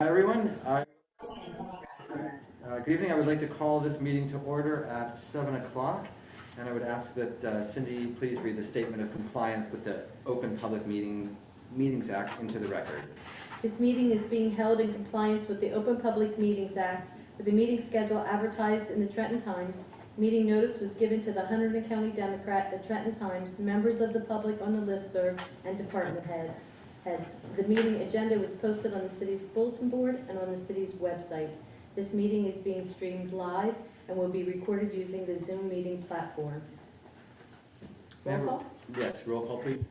Hi everyone. Good evening. I would like to call this meeting to order at 7 o'clock, and I would ask that Cindy please read the statement of compliance with the Open Public Meetings Act into the record. This meeting is being held in compliance with the Open Public Meetings Act, with the meeting schedule advertised in the Trenton Times. Meeting notice was given to the Hunterdon County Democrat, the Trenton Times, members of the public on the listserv, and department heads. The meeting agenda was posted on the city's bulletin board and on the city's website. This meeting is being streamed live and will be recorded using the Zoom meeting platform. Roll call? Yes, roll call please.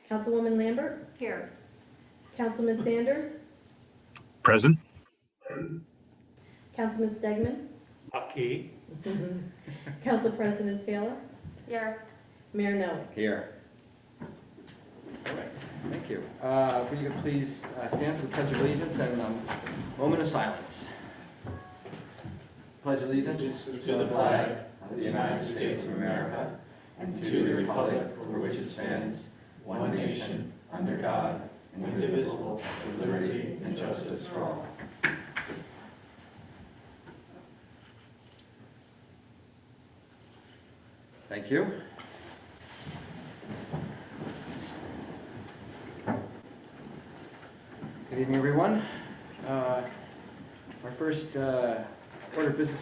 Councilwoman Lambert? Here. Councilman Sanders? Present. Councilman Stegman? Aquí. Council President Taylor? Here. Mayor Noack? Here. All right, thank you. If you could please stand for the Pledge of Allegiance and a moment of silence. Pledge allegiance to the flag of the United States of America and to the republic for which it stands, one nation, under God, indivisible, with liberty and justice for all. Thank you. Good evening, everyone. Our first order of business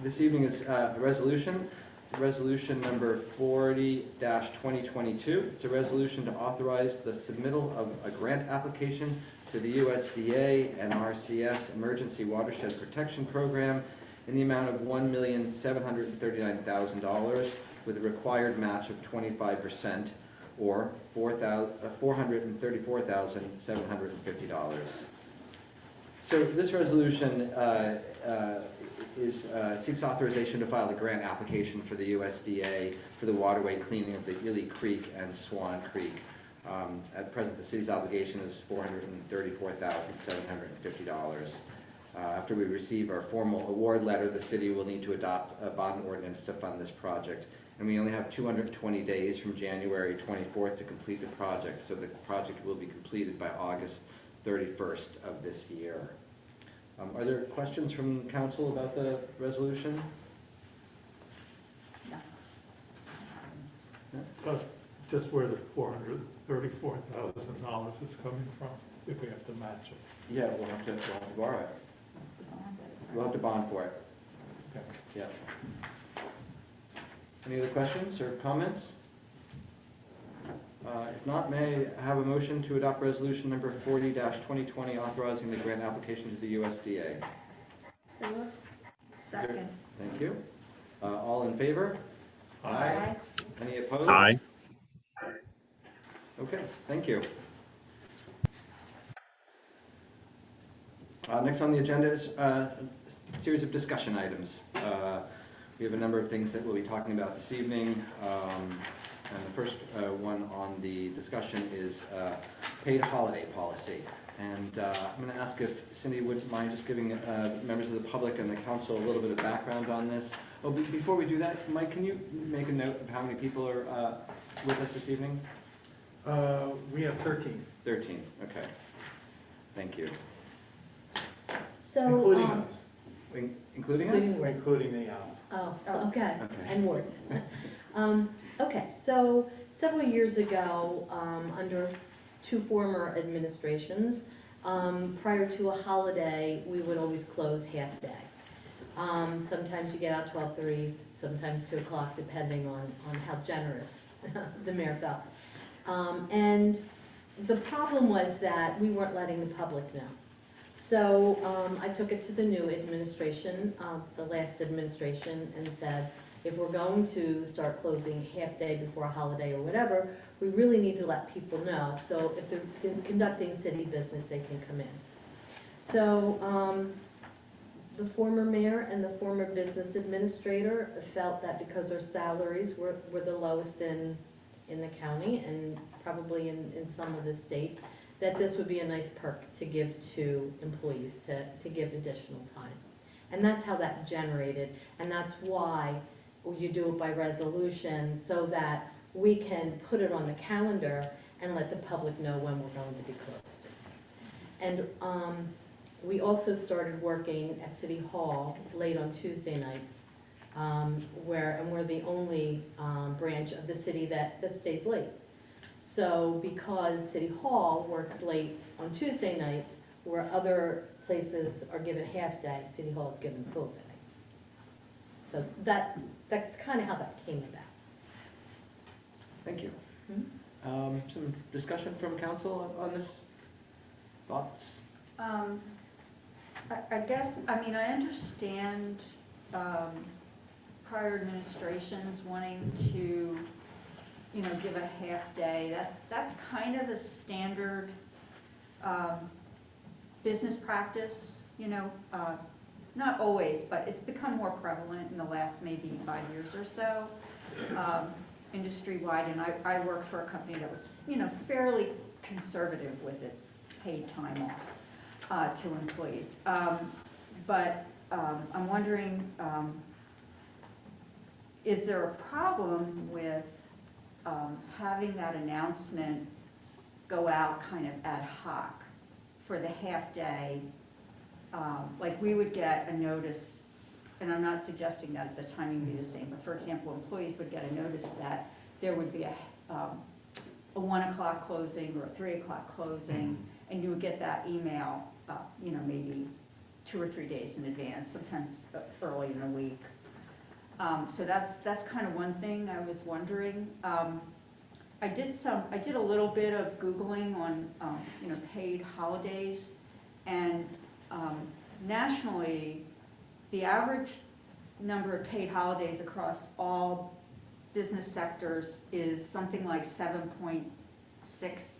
this evening is a resolution number 40-2022. It's a resolution to authorize the submittal of a grant application to the USDA and RCS Emergency Watershed Protection Program in the amount of $1,739,000 with a required match of 25%, or $434,750. So this resolution seeks authorization to file a grant application for the USDA for the waterway cleaning of the Ely Creek and Swan Creek. At present, the city's obligation is $434,750. After we receive our formal award letter, the city will need to adopt a bond ordinance to fund this project. And we only have 220 days from January 24th to complete the project, so the project will be completed by August 31st of this year. Are there questions from council about the resolution? But just where the $434,000 is coming from, if we have to match it. Yeah, we'll have to borrow it. We'll have to bond for it. Okay. Yeah. Any other questions or comments? If not, may I have a motion to adopt resolution number 40-2020 authorizing the grant application to the USDA? So moved. Second. Thank you. All in favor? Aye. Any opposed? Aye. Okay, thank you. Next on the agenda is a series of discussion items. We have a number of things that we'll be talking about this evening. And the first one on the discussion is paid holiday policy. And I'm going to ask if Cindy would mind just giving members of the public and the council a little bit of background on this. Oh, before we do that, Mike, can you make a note of how many people are with us this evening? We have 13. 13, okay. Thank you. So, Including us. Including us? Including the Oh, okay, Okay. and Ward. Okay, so several years ago, under two former administrations, prior to a holiday, we would always close half day. Sometimes you get out 12:30, sometimes 2 o'clock, depending on how generous the mayor felt. And the problem was that we weren't letting the public know. So I took it to the new administration, the last administration, and said, if we're going to start closing half day before a holiday or whatever, we really need to let people know. So if they're conducting city business, they can come in. So the former mayor and the former business administrator felt that because their salaries were the lowest in the county and probably in some of the state, that this would be a nice perk to give to employees to give additional time. And that's how that generated, and that's why you do it by resolution, so that we can put it on the calendar and let the public know when we're going to be closed. And We also started working at City Hall late on Tuesday nights, and we're the only branch of the city that stays late. So because City Hall works late on Tuesday nights, where other places are given half day, City Hall is given full day. So that's kind of how that came about. Thank you. Mhm. Some discussion from council on this? Thoughts? I guess, I mean, I understand prior administrations wanting to, you know, give a half day. That's kind of a standard business practice, you know, not always, but it's become more prevalent in the last maybe 5 years or so, industry-wide. And I worked for a company that was, you know, fairly conservative with its paid time off to employees. But I'm wondering, is there a problem with having that announcement go out kind of ad hoc for the half day? Like we would get a notice, and I'm not suggesting that the timing be the same, but for example, employees would get a notice that there would be a 1 o'clock closing or a 3 o'clock closing, and you would get that email, you know, maybe 2 or 3 days in advance, sometimes early in the week. So that's kind of one thing I was wondering. I did a little bit of Googling on, you know, paid holidays, and nationally, the average number of paid holidays across all business sectors is something like 7.6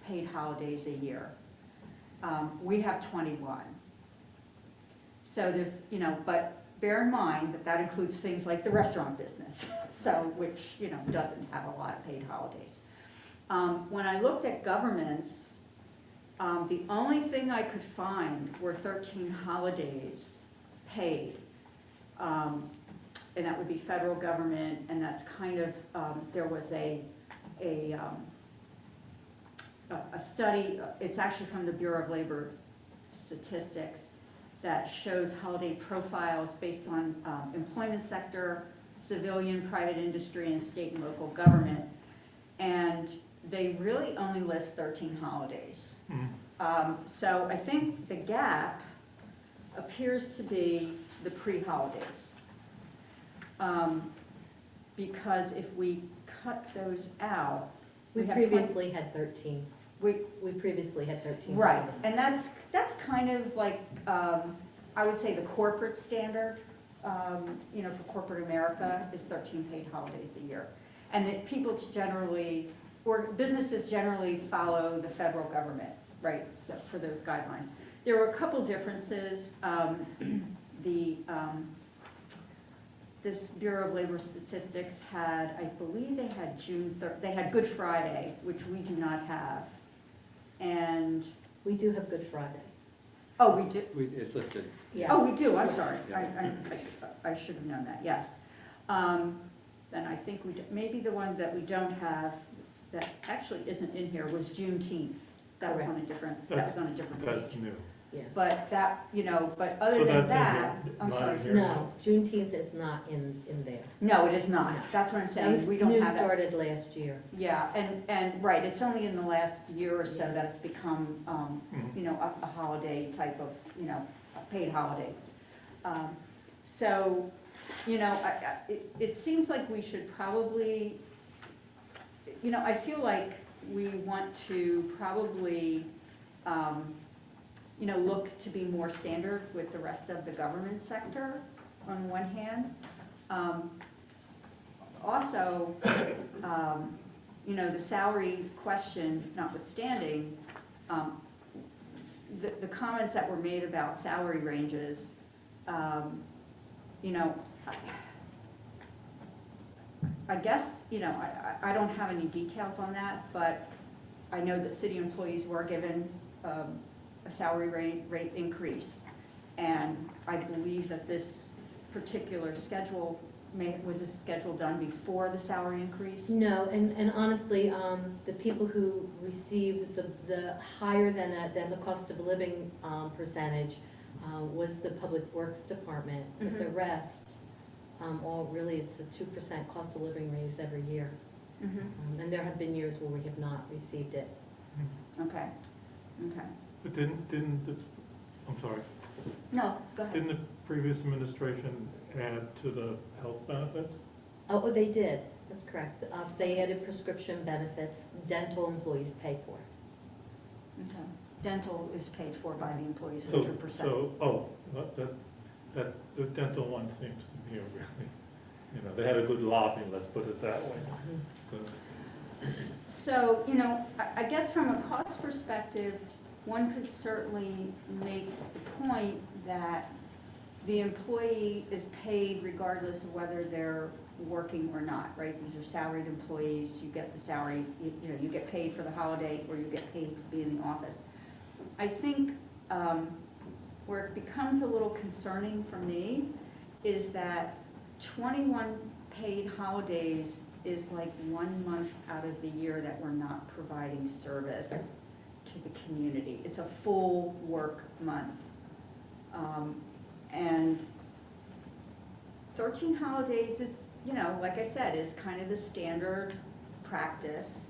paid holidays a year. We have 21. So there's, you know, but bear in mind that that includes things like the restaurant business, so which, you know, doesn't have a lot of paid holidays. When I looked at governments, the only thing I could find were 13 holidays paid. And that would be federal government, and that's kind of, there was a study, it's actually from the Bureau of Labor Statistics, that shows holiday profiles based on employment sector, civilian, private industry, and state and local government. And they really only list 13 holidays. So I think the gap appears to be the pre-holidays. Because if we cut those out, We have previously had 13. we, We previously had 13 right, holidays. and that's kind of like, I would say the corporate standard, you know, for corporate America is 13 paid holidays a year. And that people generally, or businesses generally follow the federal government, right, so for those guidelines. There were a couple differences. This Bureau of Labor Statistics had, I believe they had June 3rd, they had Good Friday, which we do not have. And, We do have Good Friday. oh, we do, It's listed. Yeah. oh, we do, I'm sorry. Yeah. I should have known that, yes. Then I think maybe the one that we don't have, that actually isn't in here, was Juneteenth. That was on a different, That's page. new. Yeah. But that, you know, but other So than that's in that, here, I'm not sorry. here. No, Juneteenth is not in there. No, it is not. No. That's what I'm That saying. was We don't new have that. started last year. Yeah, and, right, it's only in the last year or so that it's become, you know, a holiday type of, you know, a paid holiday. So, you know, it seems like we should probably, you know, I feel like we want to probably, you know, look to be more standard with the rest of the government sector on one hand. Also, you know, the salary question notwithstanding, the comments that were made about salary ranges, you know, I guess, you know, I don't have any details on that, but I know that city employees were given a salary rate increase. And I believe that this particular schedule was this schedule done before the salary increase? No, and honestly, the people who received the higher than the cost of living percentage was the Public Works Department. But the rest, all really, it's a 2% cost of living raise every year. And there have been years where we have not received it. Okay, okay. But didn't the, I'm sorry, No, go ahead. didn't the previous administration add to the health benefits? Oh, they did, that's correct. They added prescription benefits, dental employees pay for. Okay. Dental is paid for by the employees So, 100%. so, that, the dental one seems to be a really, they had a good lobby, let's put it that way. Good. So, I guess from a cost perspective, one could certainly make the point that the employee is paid regardless of whether they're working or not, right? These are salaried employees, you get the salary, you get paid for the holiday, or you get paid to be in the office. I think where it becomes a little concerning for me is that 21 paid holidays is like 1 month out of the year that we're not providing service to the community. It's a full work month. And 13 holidays is, like I said, is kind of the standard practice.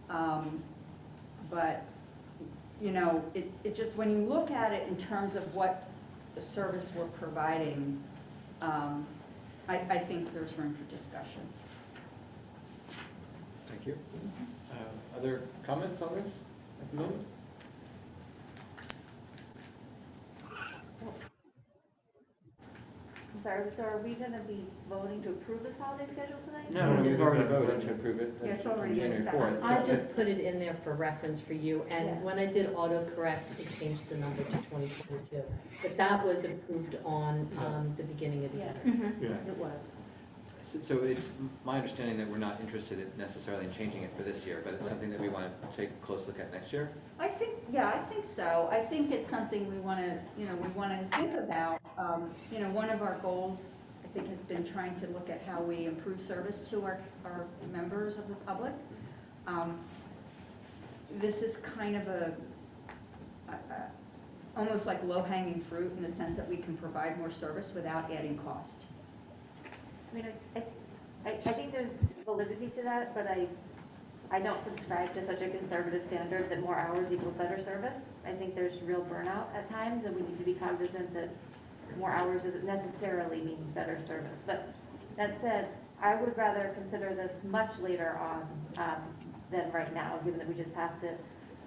But, it just, when you look at it in terms of what the service we're providing, I think there's room for discussion. Thank you. Other comments on this at the moment? I'm sorry, so are we gonna be voting to approve this holiday schedule tonight? No, we've already voted to approve it Yeah, it's on already in January fact. 4th. I just put it in there for reference for you, and Yeah. when I did autocorrect, it changed the number to 2022. But that was approved on the beginning of the year. Yeah. It was. So it's my understanding that we're not interested necessarily in changing it for this year, but it's something that we want to take a close look at next year. I think so. I think it's something we want to, think about. One of our goals, I think, has been trying to look at how we improve service to our members of the public. This is kind of almost like low-hanging fruit in the sense that we can provide more service without adding cost. I mean, I think there's validity to that, but I don't subscribe to such a conservative standard that more hours equals better service. I think there's real burnout at times, and we need to be cognizant that more hours doesn't necessarily mean better service. But that said, I would rather consider this much later on than right now, given that we just passed it.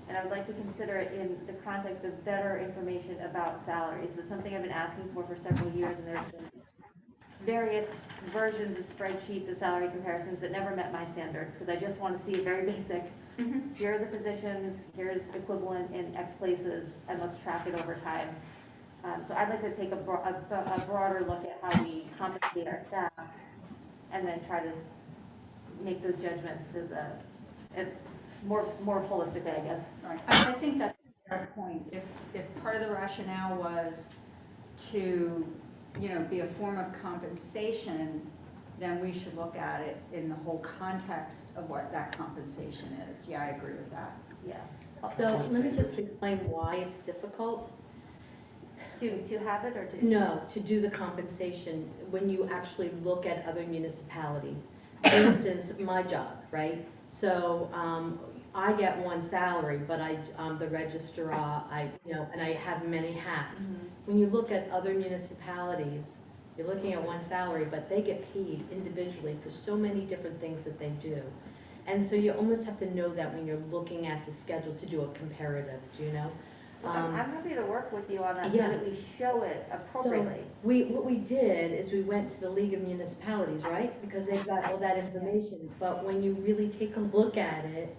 And I would like to consider it in the context of better information about salaries. It's something I've been asking for several years, and there's been various versions of spreadsheets of salary comparisons that never met my standards, because I just want to see a very basic, here are the positions, here's equivalent in X places, and let's track it over time. So I'd like to take a broader look at how we compensate our staff, and then try to make those judgments as a more holistically, I guess. Right. I think that's a fair point. If part of the rationale was to be a form of compensation, then we should look at it in the whole context of what that compensation is. Yeah, I agree with that. Yeah. So let me just explain why it's difficult. To have it or to? No, to do the compensation when you actually look at other municipalities. For instance, my job, right? So I get one salary, but I'm the registrar, and I have many hats. When you look at other municipalities, you're looking at one salary, but they get paid individually for so many different things that they do. And so you almost have to know that when you're looking at the schedule to do a comparative, do you know? I'm happy to work with you on that, so Yeah. that we show it appropriately. So what we did is we went to the League of Municipalities, right? Because they've got all that information. But when you really take a look at it,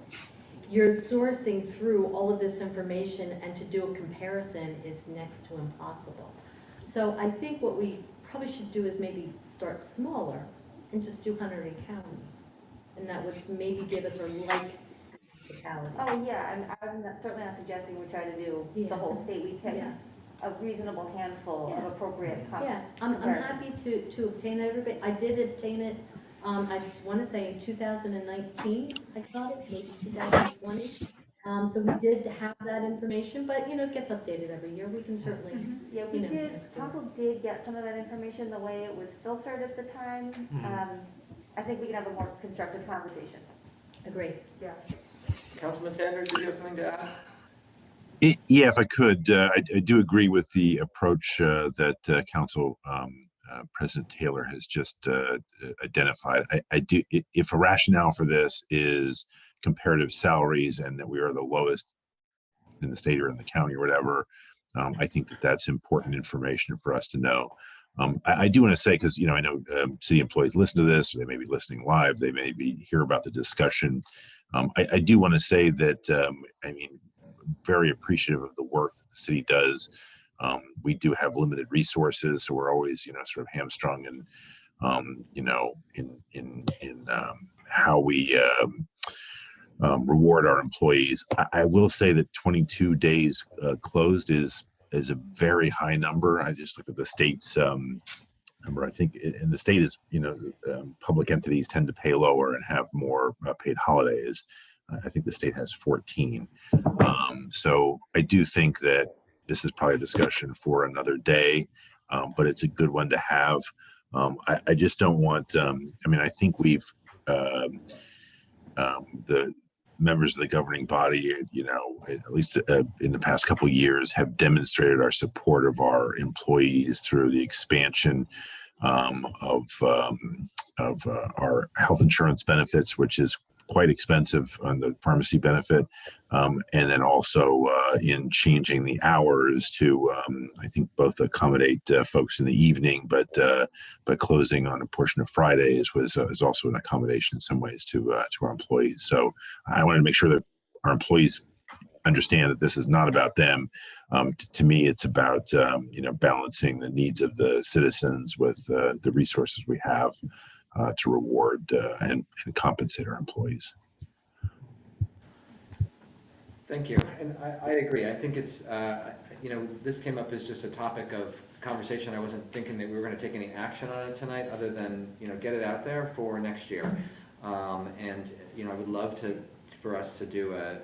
you're sourcing through all of this information, and to do a comparison is next to impossible. So I think what we probably should do is maybe start smaller and just do Hunter County. And that would maybe give us a like municipalities. Oh, yeah, I'm certainly not suggesting we try to do Yeah. the whole state. We can Yeah. a reasonable handful of Yeah. appropriate Yeah, I'm comparisons. happy to obtain everybody. I did obtain it, I want to say in 2019, I got it, maybe 2020. So we did have that information, but, it gets updated every year. We can certainly, Yeah, we did, ask for it. council did get some of that information the way it was filtered at the time. I think we can have a more constructive conversation. Agree. Yeah. Councilman Sanders, did you have something to add? Yeah, if I could, I do agree with the approach that Council President Taylor has just identified. I do, if a rationale for this is comparative salaries and that we are the lowest in the state or in the county or whatever, I think that that's important information for us to know. I do want to say, because I know city employees listen to this, or they may be listening live, they may be hear about the discussion. I do want to say that very appreciative of the work that the city does. We do have limited resources, so we're always sort of hamstrung in how we reward our employees. I will say that 22 days closed is a very high number. I just looked at the state's number. I think in the state is public entities tend to pay lower and have more paid holidays. I think the state has 14. So I do think that this is probably a discussion for another day, but it's a good one to have. I just don't want. I think we've the members of the governing body, at least in the past couple of years, have demonstrated our support of our employees through the expansion of our health insurance benefits, which is quite expensive on the pharmacy benefit, and then also in changing the hours to I think both accommodate folks in the evening, but closing on a portion of Fridays is also an accommodation in some ways to our employees. So I wanted to make sure that our employees understand that this is not about them. To me, it's about balancing the needs of the citizens with the resources we have to reward and compensate our employees. Thank you, and I agree. I think it's, this came up as just a topic of conversation. I wasn't thinking that we were going to take any action on it tonight, other than, get it out there for next year. And, I would love for us to do a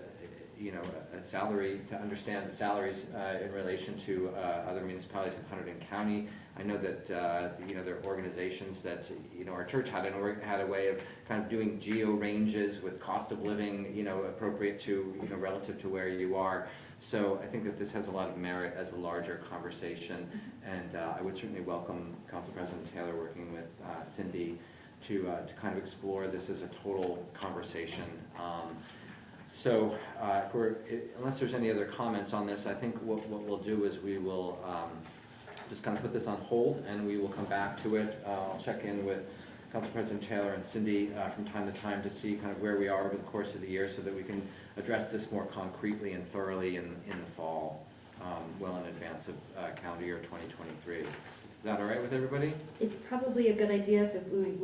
salary, to understand the salaries in relation to other municipalities in Hunterdon County. I know that, there are organizations that, our church had a way of kind of doing geo ranges with cost of living, appropriate to, relative to where you are. So I think that this has a lot of merit as a larger conversation, and I would certainly welcome Council President Taylor working with Cindy to kind of explore this as a total conversation. So unless there's any other comments on this, I think what we'll do is we will just kind of put this on hold, and we will come back to it. I'll check in with Council President Taylor and Cindy from time to time to see kind of where we are over the course of the year, so that we can address this more concretely and thoroughly in the fall, well in advance of calendar year 2023. Is that all right with everybody? It's probably a good idea if we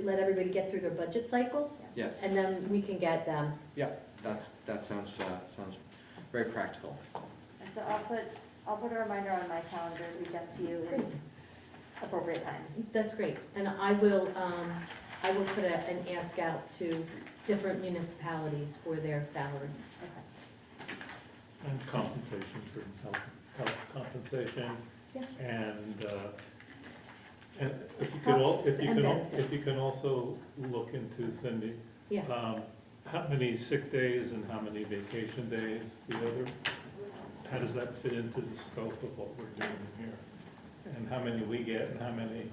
let everybody get through their budget cycles. Yes. And then we can get them. Yeah, that sounds very practical. And so I'll put a reminder on my calendar to reach out to you in appropriate time. That's great. And I will put an ask out to different municipalities for their salaries. Okay. And compensation for health compensation. Yeah. And if you can also look into, Cindy, Yeah. how many sick days and how many vacation days how does that fit into the scope of what we're doing here? And how many we get and how many,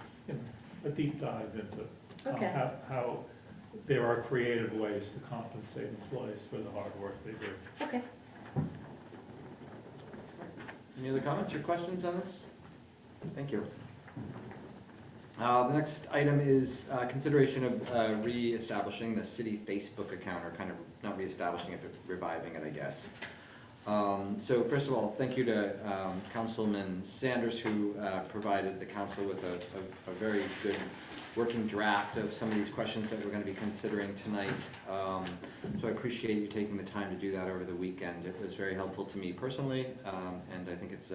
a deep dive into Okay. how there are creative ways to compensate employees for the hard work they do. Okay. Any other comments or questions on this? Thank you. The next item is consideration of re-establishing the city Facebook account, or kind of not re-establishing it, but reviving it, I guess. So first of all, thank you to Councilman Sanders, who provided the council with a very good working draft of some of these questions that we're going to be considering tonight. So I appreciate you taking the time to do that over the weekend. It was very helpful to me personally, and I think it's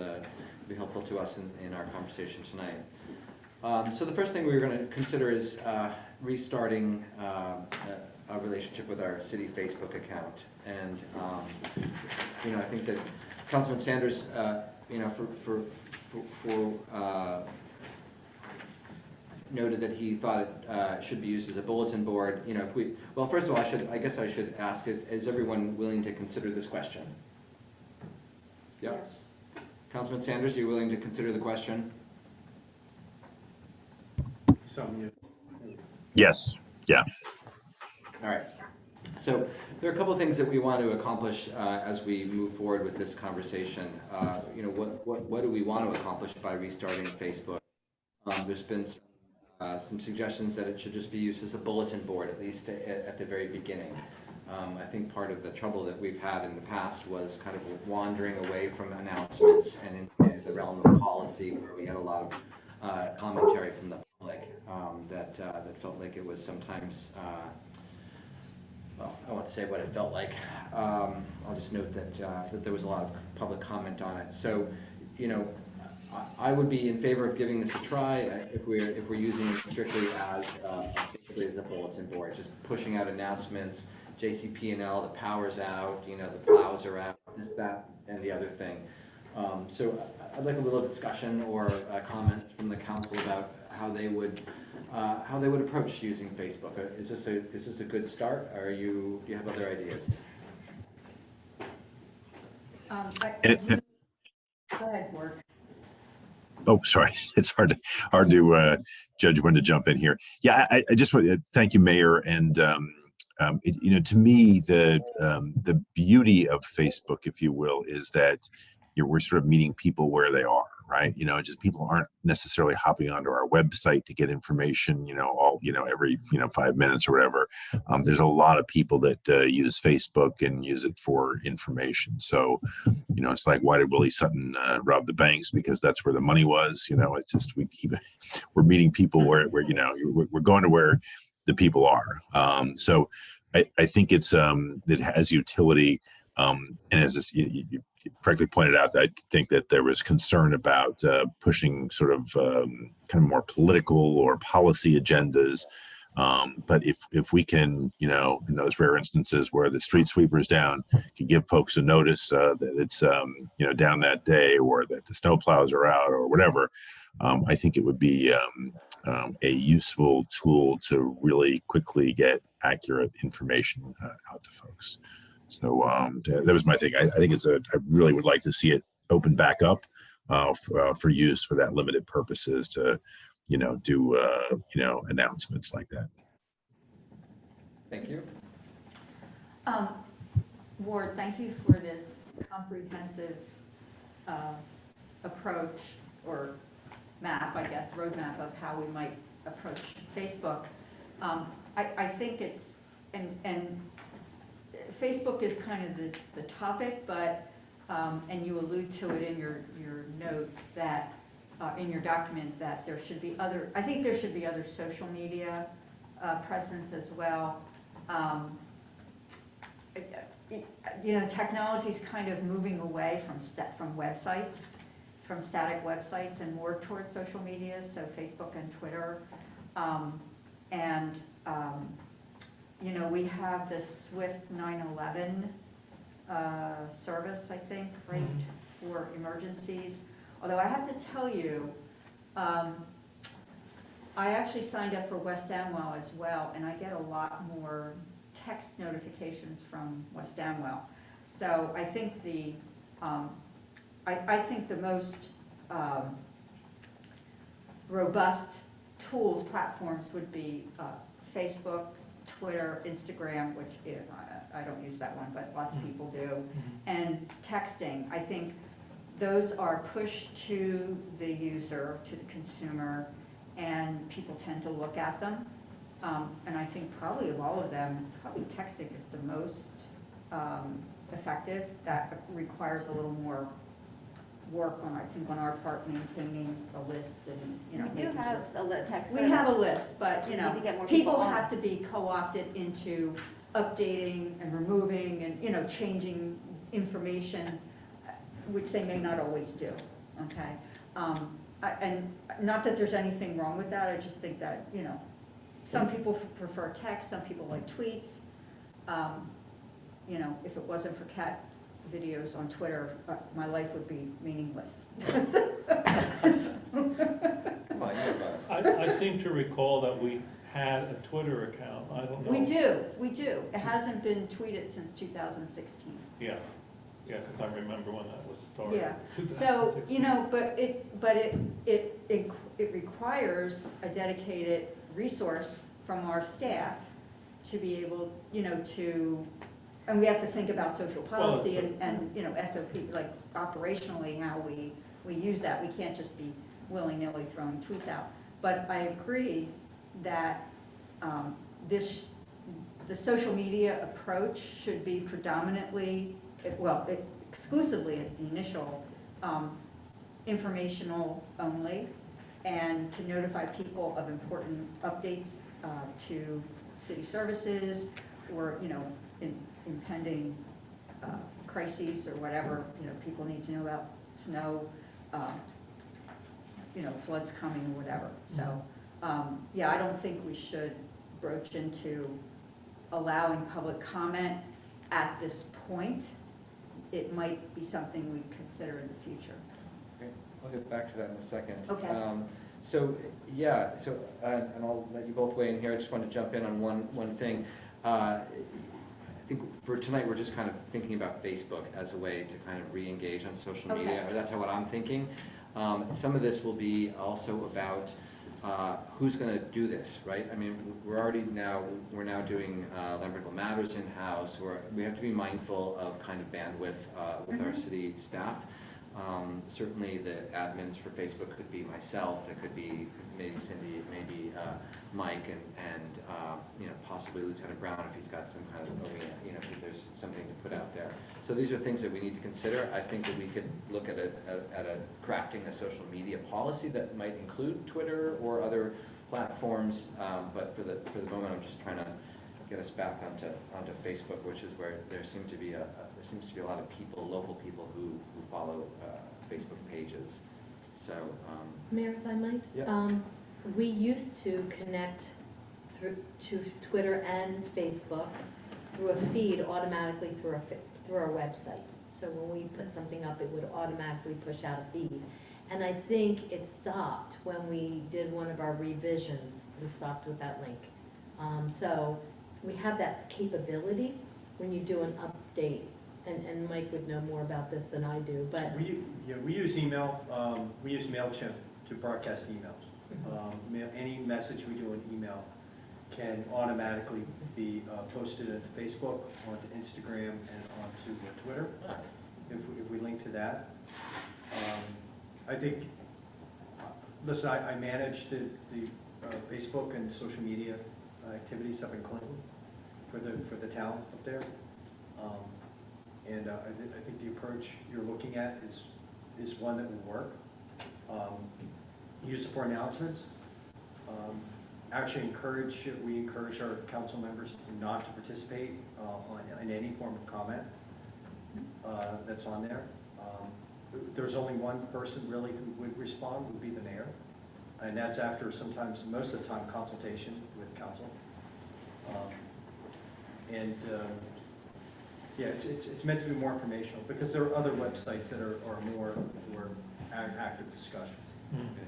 be helpful to us in our conversation tonight. So the first thing we're going to consider is restarting a relationship with our city Facebook account. And I think that Councilman Sanders, noted that he thought it should be used as a bulletin board. Well, first of all, I guess I should ask: is everyone willing to consider this question? Yep. Yes. Councilman Sanders, are you willing to consider the question? Yes. Yeah. All right. So there are a couple of things that we want to accomplish as we move forward with this conversation. What do we want to accomplish by restarting Facebook? There's been some suggestions that it should just be used as a bulletin board, at least at the very beginning. I think part of the trouble that we've had in the past was kind of wandering away from announcements and into the realm of policy, where we had a lot of commentary from the public that felt like it was sometimes. Well, I won't say what it felt like. I'll just note that there was a lot of public comment on it. So, I would be in favor of giving this a try if we're using it strictly as a bulletin board, just pushing out announcements. JCP&L, the power's out, the plows are out, this, that, and the other thing. So I'd like a little discussion or a comment from the council about how they would approach using Facebook. Is this a good start, or do you have other ideas? Go ahead, Ward. Oh, sorry. It's hard to judge when to jump in here. Yeah, I just want to thank you, Mayor. And to me, the beauty of Facebook, if you will, is that we're sort of meeting people where they are, right? Just people aren't necessarily hopping onto our website to get information, every 5 minutes or whatever. There's a lot of people that use Facebook and use it for information. So, it's like, why did Willie Sutton rob the banks? Because that's where the money was. It's just we're meeting people where we're going to where the people are. So I think it has utility. And as you correctly pointed out, I think that there was concern about pushing sort of kind of more political or policy agendas. But if we can, in those rare instances where the street sweeper's down, can give folks a notice that it's down that day, or that the snow plows are out, or whatever, I think it would be a useful tool to really quickly get accurate information out to folks. So that was my thing. I think I really would like to see it open back up for use for that limited purposes to, do announcements like that. Thank you. Ward, thank you for this comprehensive approach, or map, I guess, roadmap of how we might approach Facebook. I think it's, and Facebook is kind of the topic, but, and you allude to it in your notes that, in your document, that there should be I think there should be other social media presence as well. Technology is kind of moving away from websites, from static websites, and more towards social media, so Facebook and Twitter. We have the Swift 911 service, I think, right, for emergencies. Although I have to tell you, I actually signed up for West Amwell as well, and I get a lot more text notifications from West Amwell. So I think I think the most robust platforms would be Facebook, Twitter, Instagram, which I don't use that one, but lots of people do, and texting. I think those are pushed to the user, to the consumer, and people tend to look at them. And I think probably of all of them, probably texting is the most effective. That requires a little more work on, I think, on our part, maintaining a list and, We do making have sure. a text. We have a service. list, but, We need to get more people people on. have to be co-opted into updating and removing and, changing information, which they may not always do, okay? And not that there's anything wrong with that, I just think that, some people prefer text, some people like tweets. If it wasn't for cat videos on Twitter, my life would be meaningless. Come on, you have us. I seem to recall that we had a Twitter account, I don't know. We do. It hasn't been tweeted since 2016. Yeah, because I remember when that was started. Yeah, so, 2016. but it requires a dedicated resource from our staff to be able, and we have to think about social policy and SOP, like operationally how we use that. We can't just be willy-nilly throwing tweets out. But I agree that the social media approach should be predominantly, exclusively at the initial, informational only, and to notify people of important updates to city services or, impending crises or whatever, people need to know about snow, floods coming or whatever. So, I don't think we should broach into allowing public comment at this point. It might be something we consider in the future. Okay, I'll get back to that in a second. Okay. And I'll let you both weigh in here. I just want to jump in on one thing. I think for tonight, we're just kind of thinking about Facebook as a way to kind of re-engage on social media. Okay. That's what I'm thinking. Some of this will be also about who's going to do this, right? I mean, we're now doing Lambertville Matters in-house. We have to be mindful of kind of bandwidth with our city staff. Certainly the admins for Facebook could be myself, it could be maybe Cindy, maybe Mike, and possibly Lieutenant Brown if he's got some kind of, if there's something to put out there. So these are things that we need to consider. I think that we could look at crafting a social media policy that might include Twitter or other platforms, but for the moment, I'm just trying to get us back onto Facebook, which is where there seems to be a lot of people, local people who follow Facebook pages. So, Mayor, if I might? Yeah. We used to connect to Twitter and Facebook through a feed automatically through our website. So when we put something up, it would automatically push out a feed. And I think it stopped when we did one of our revisions. We stopped with that link. So we have that capability when you do an update. And Mike would know more about this than I do, but. We use email, we use MailChimp to broadcast emails. Any message we do in email can automatically be posted onto Facebook, onto Instagram, and onto Twitter, if we link to that. I think, listen, I manage the Facebook and social media activities up in Clinton for the town up there. And I think the approach you're looking at is one that will work. Use it for announcements. Actually we encourage our council members not to participate in any form of comment that's on there. There's only one person really who would respond, would be the mayor. And that's after sometimes, most of the time, consultation with council. Yeah, it's meant to be more informational because there are other websites that are more for active discussion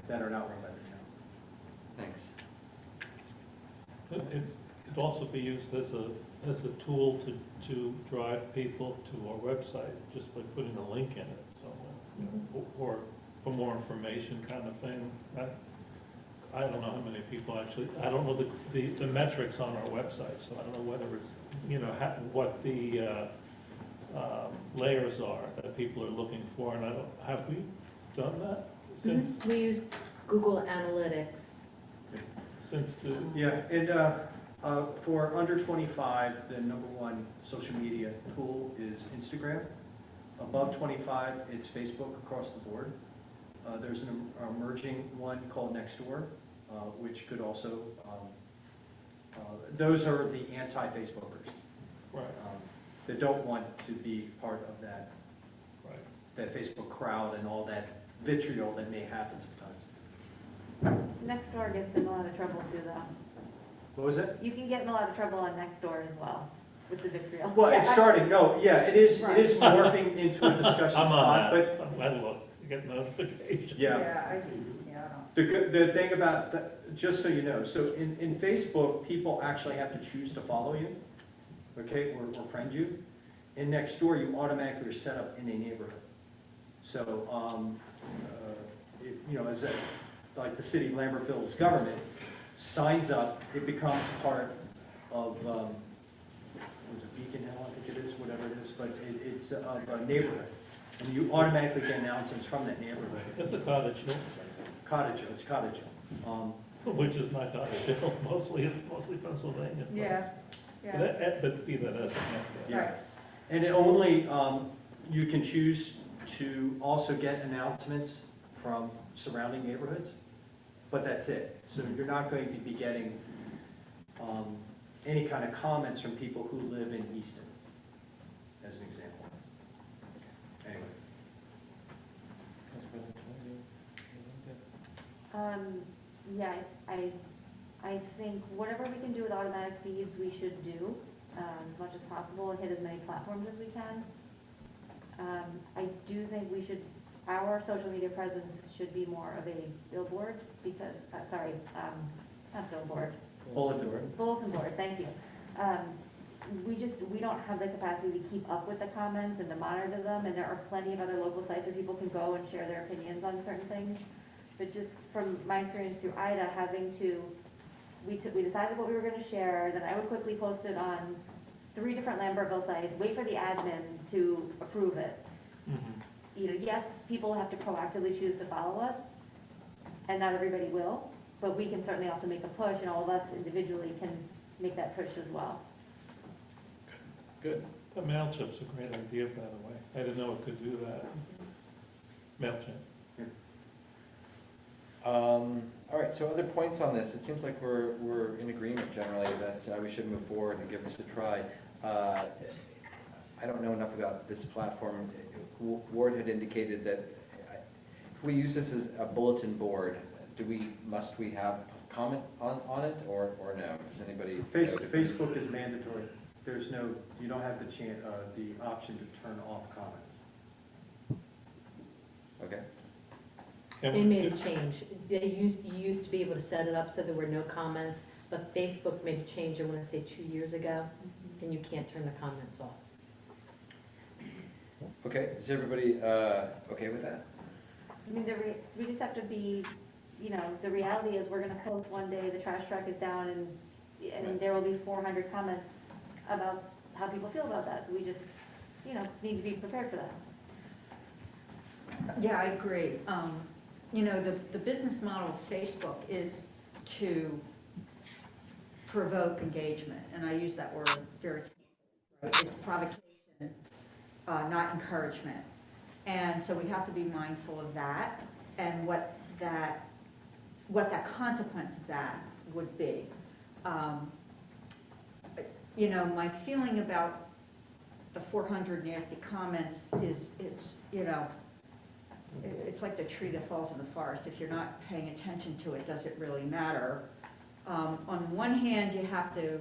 that are not run by the town. Thanks. It could also be used as a tool to drive people to our website, just by putting a link in it somewhere, or for more information kind of thing. I don't know how many people actually, I don't know the metrics on our website, so I don't know whether it's, what the layers are that people are looking for, and have we done that since? We use Google Analytics. Since the, Yeah, and For under 25, the number one social media tool is Instagram. Above 25, it's Facebook across the board. There's an emerging one called Nextdoor, which could also, those are the anti-Facebookers. Right, That don't want to be part of that, right. that Facebook crowd and all that vitriol that may happen sometimes. Nextdoor gets in a lot of trouble too, though. What was it? You can get in a lot of trouble on Nextdoor as well, with the vitriol. Well, it's starting, no, yeah, it is Right. morphing into a discussion I'm spot, on but that. I look, you get notifications. yeah. I don't. The thing about, just so you know, so in Facebook, people actually have to choose to follow you, okay, or friend you. In Nextdoor, you automatically are set up in a neighborhood. So, you know, as like the city of Lambertville's government signs up, it becomes part of, was it Beacon Hill, I think it is, whatever it is, but it's of a neighborhood. And you automatically get announcements from that neighborhood. It's a Cottage Hill Cottage Hill, it's Cottage Hill. thing, which is not Cottage Hill, it's mostly Pennsylvania. But be that as it may. Yeah. And it only, you can choose to also get announcements from surrounding neighborhoods, but that's it. So you're not going to be getting any kind of comments from people who live in Easton, as an example. Anyway. Yeah, I think whatever we can do with automatic feeds, we should do, as much as possible, and hit as many platforms as we can. I do think we should, our social media presence should be more of a billboard, because, not billboard, bulletin board, thank you. We don't have the capacity to keep up with the comments and to monitor them, and there are plenty of other local sites where people can go and share their opinions on certain things. But just from my experience through IDA, we decided what we were gonna share, then I would quickly post it on 3 different Lambertville sites, wait for the admin to approve it. You know, yes, people have to proactively choose to follow us, and not everybody will, but we can certainly also make a push, and all of us individually can make that push as well. Good. The MailChimp's a great idea, by the way. I didn't know it could do that. MailChimp. All right, so other points on this? It seems like we're in agreement generally that we should move forward and give this a try. I don't know enough about this platform. Ward had indicated that if we use this as a bulletin board, must we have comment on it or no? Does anybody? Facebook is mandatory. There's no, you don't have the option to turn off comments. Okay. They made a change. You used to be able to set it up so there were no comments, but Facebook made a change, I want to say 2 years ago, and you can't turn the comments off. Okay, is everybody okay with that? I mean, we just have to be, you know, the reality is we're gonna post one day, the trash truck is down, and there will be 400 comments about how people feel about that, so we just, you know, need to be prepared for that. Yeah, I agree. You know, the business model of Facebook is to provoke engagement, and I use that word very carefully. It's provocation, not encouragement. And so we have to be mindful of that and what that consequence of that would be. You know, my feeling about the 400 nasty comments is you know, it's like the tree that falls in the forest. If you're not paying attention to it, does it really matter? On one hand, you have to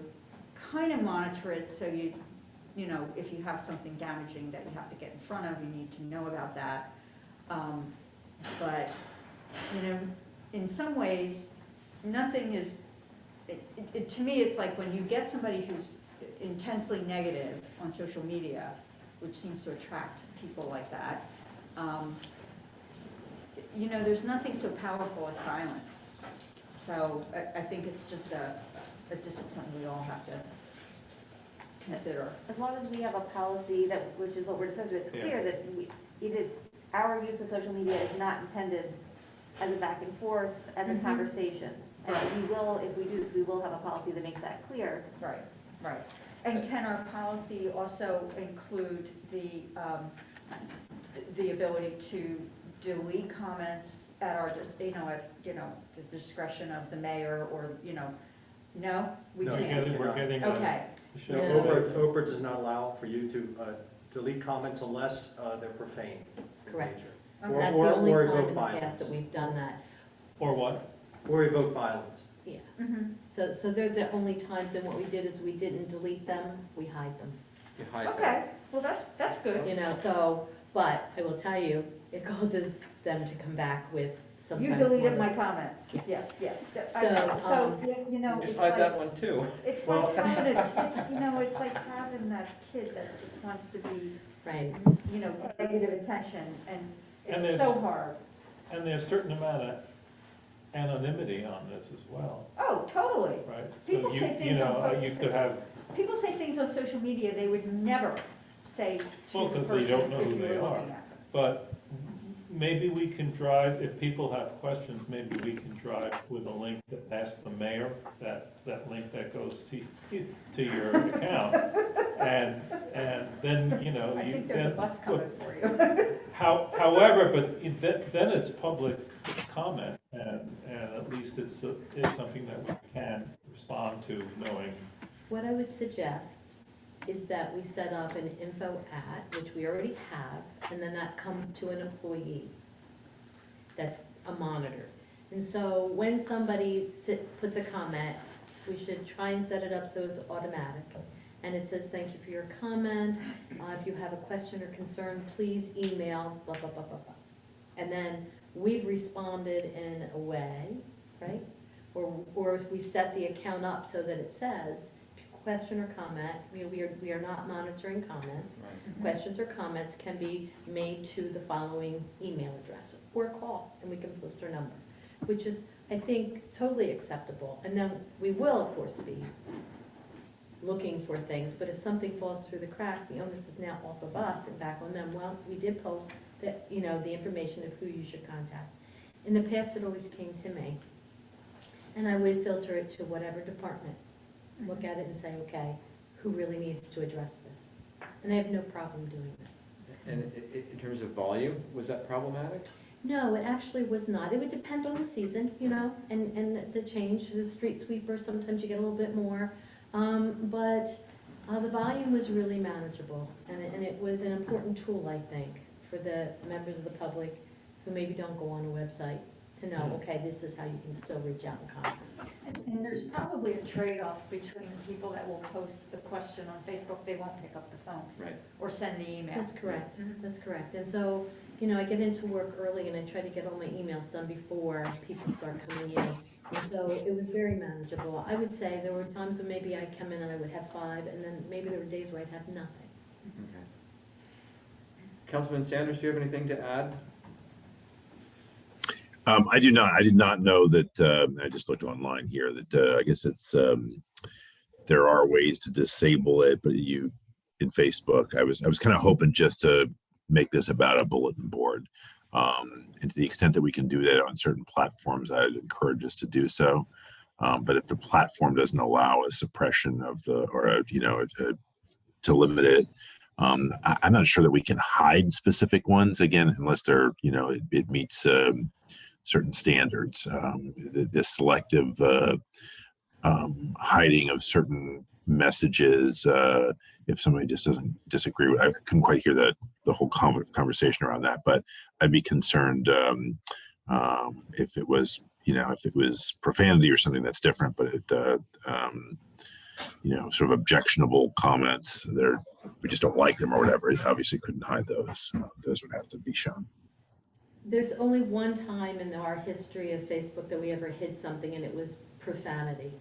kind of monitor it, so you know, if you have something damaging that you have to get in front of, you need to know about that. But, you know, in some ways, nothing is, to me, it's like when you get somebody who's intensely negative on social media, which seems to attract people like that, you know, there's nothing so powerful as silence. So I think it's just a discipline we all have to consider. As long as we have a policy that, which is what we're discussing, it's clear that our use of social media is not intended as a back and forth, as a conversation. And we will, if we do this, we will have a policy that makes that clear. Right, right. And can our policy also include the ability to delete comments at our, the discretion of the mayor, or, no? We No, can't. We're getting Okay, a No, show. Oprah does not allow for you to delete comments unless they're profane. in Correct. nature. Okay. That's Or- the only or time evoke in the past violence. that we've done that. Or what? Or evoke violence. Yeah, mhm. so they're the only times, and what we did is we didn't delete them, we hide them. You hide that. Okay, well, that's good. You know, so, but I will tell you, it causes them to come back with sometimes. You deleted one my of- comments. Yeah. Yeah. So, It's Just hide like, that one too. it's Well- like having it's like having that kid that just wants to be, Right, negative attention, and And it's there's- so hard. And there's a certain amount of anonymity on this as well, Oh, totally. right? People So say you things on know, pho- you could have, People say things on social media they would never say Well, to the 'cause they person don't know if who you they were are. looking at them. but maybe we can drive, if people have questions, maybe we can drive with a link that asks the mayor, that link that goes to your account. And then, I you think there's a then, bus look, coming for you. however, but then it's public comment, and at least it's something that we can respond to, knowing. what I would suggest is that we set up an info at, which we already have, and then that comes to an employee. That's a monitor. And so when somebody puts a comment, we should try and set it up so it's automatic. And it says, thank you for your comment. If you have a question or concern, please email, blah, blah, blah, blah, blah. And then we've responded in a way, right? Or we set the account up so that it says, question or comment, we are not monitoring comments. Right. Questions or comments can be made to the following email address, or call, and we can post our number, which is, I think, totally acceptable. And then we will, of course, be looking for things, but if something falls through the crack, the onus is now off of us and back on them. Well, we did post that, the information of who you should contact. In the past, it always came to me, and I would filter it to whatever department. Look at it and say, okay, who really needs to address this? And I have no problem doing that. And in terms of volume, was that problematic? No, it actually was not. It would depend on the season, and the change. The street sweeper, sometimes you get a little bit more. But the volume was really manageable, and it was an important tool, I think, for the members of the public who maybe don't go on a website to know, okay, this is how you can still reach out and contact. And there's probably a trade-off between people that will post the question on Facebook, they won't pick up the phone Right. or send the email. That's correct, Mhm. that's correct. And so, I get into work early and I try to get all my emails done before people start coming in. And so it was very manageable. I would say there were times when maybe I'd come in and I would have 5, and then maybe there were days where I'd have nothing. Okay. Councilman Sanders, do you have anything to add? I do not. I did not know that. I just looked online here that I guess it's there are ways to disable it, but in Facebook, I was kind of hoping just to make this about a bulletin board, and to the extent that we can do that on certain platforms, I'd encourage us to do so. But if the platform doesn't allow a suppression of to limit it, I'm not sure that we can hide specific ones again, unless they're it meets certain standards. The selective hiding of certain messages, if somebody just doesn't disagree with, I couldn't quite hear the whole conversation around that, but I'd be concerned if it was profanity or something that's different, but sort of objectionable comments, we just don't like them or whatever, it obviously couldn't hide those. Those would have to be shown. There's only one time in our history of Facebook that we ever hid something, and it was profanity.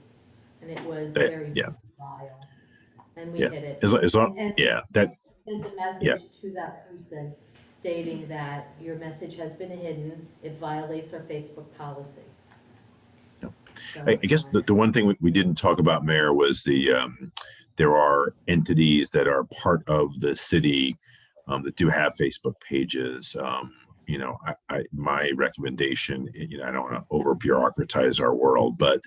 And it was very yeah. vile. And we Yeah. hid it. As long, And yeah, that, sent a message Yeah. to that person stating that your message has been hidden, it violates our Facebook policy. Yep. So, I guess the one thing we didn't talk about, Mayor, was there are entities that are part of the city that do have Facebook pages. my recommendation, I don't want to over bureaucratize our world, but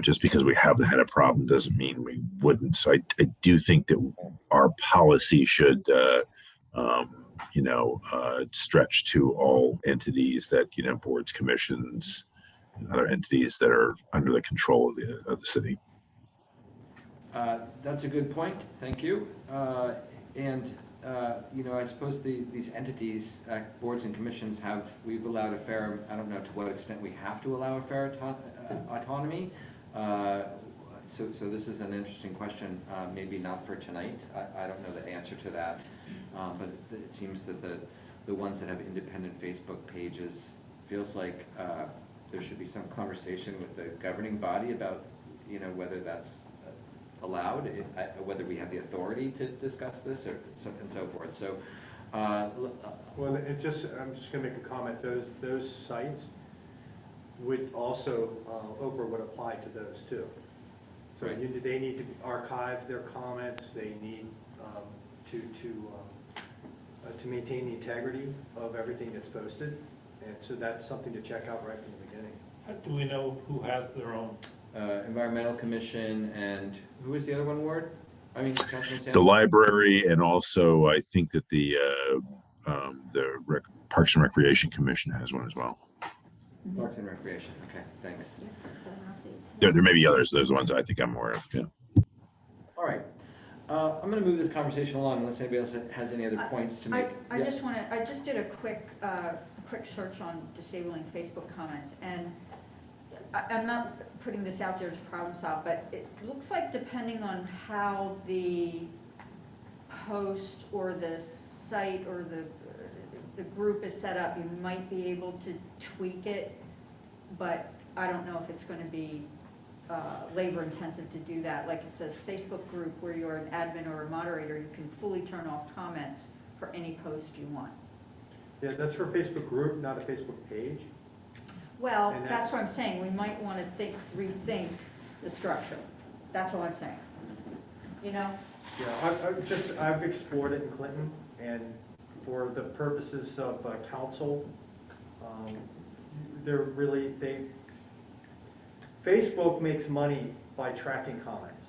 just because we haven't had a problem doesn't mean we wouldn't. So I do think that our policy should, stretch to all entities that, boards, commissions, and other entities that are under the control of the city. That's a good point, thank you. I suppose these entities, boards and commissions we've allowed a fair, I don't know to what extent we have to allow a fair autonomy. So this is an interesting question, maybe not for tonight. I don't know the answer to that, but it seems that the ones that have independent Facebook pages, feels like there should be some conversation with the governing body about, whether that's allowed, whether we have the authority to discuss this and so forth. So, Well, I'm just gonna make a comment. Those sites would also, Oprah would apply to those too. So Right. they need to archive their comments. They need to maintain the integrity of everything that's posted. And so that's something to check out right from the beginning. Do we know who has their own? Environmental Commission, and who was the other one, Ward? Councilman Sanders? The library, and also I think that the Parks and Recreation Commission has one as well. Parks and Recreation, okay, thanks. There may be others. Those are the ones I think I'm aware of. Yeah. All right, I'm gonna move this conversation along unless anybody else has any other points to make. I Yeah. just did a quick search on disabling Facebook comments, and I'm not putting this out there to problem solve, but it looks like depending on how the post or the site or the group is set up, you might be able to tweak it, but I don't know if it's going to be labor intensive to do that. Like it says, Facebook group where you're an admin or a moderator, you can fully turn off comments for any post you want. Yeah, that's for Facebook group, not a Facebook page. Well, And that's what I'm saying, we might want to rethink the structure. That's all I'm saying. Yeah, I've explored it in Clinton, and for the purposes of council, Facebook makes money by tracking comments,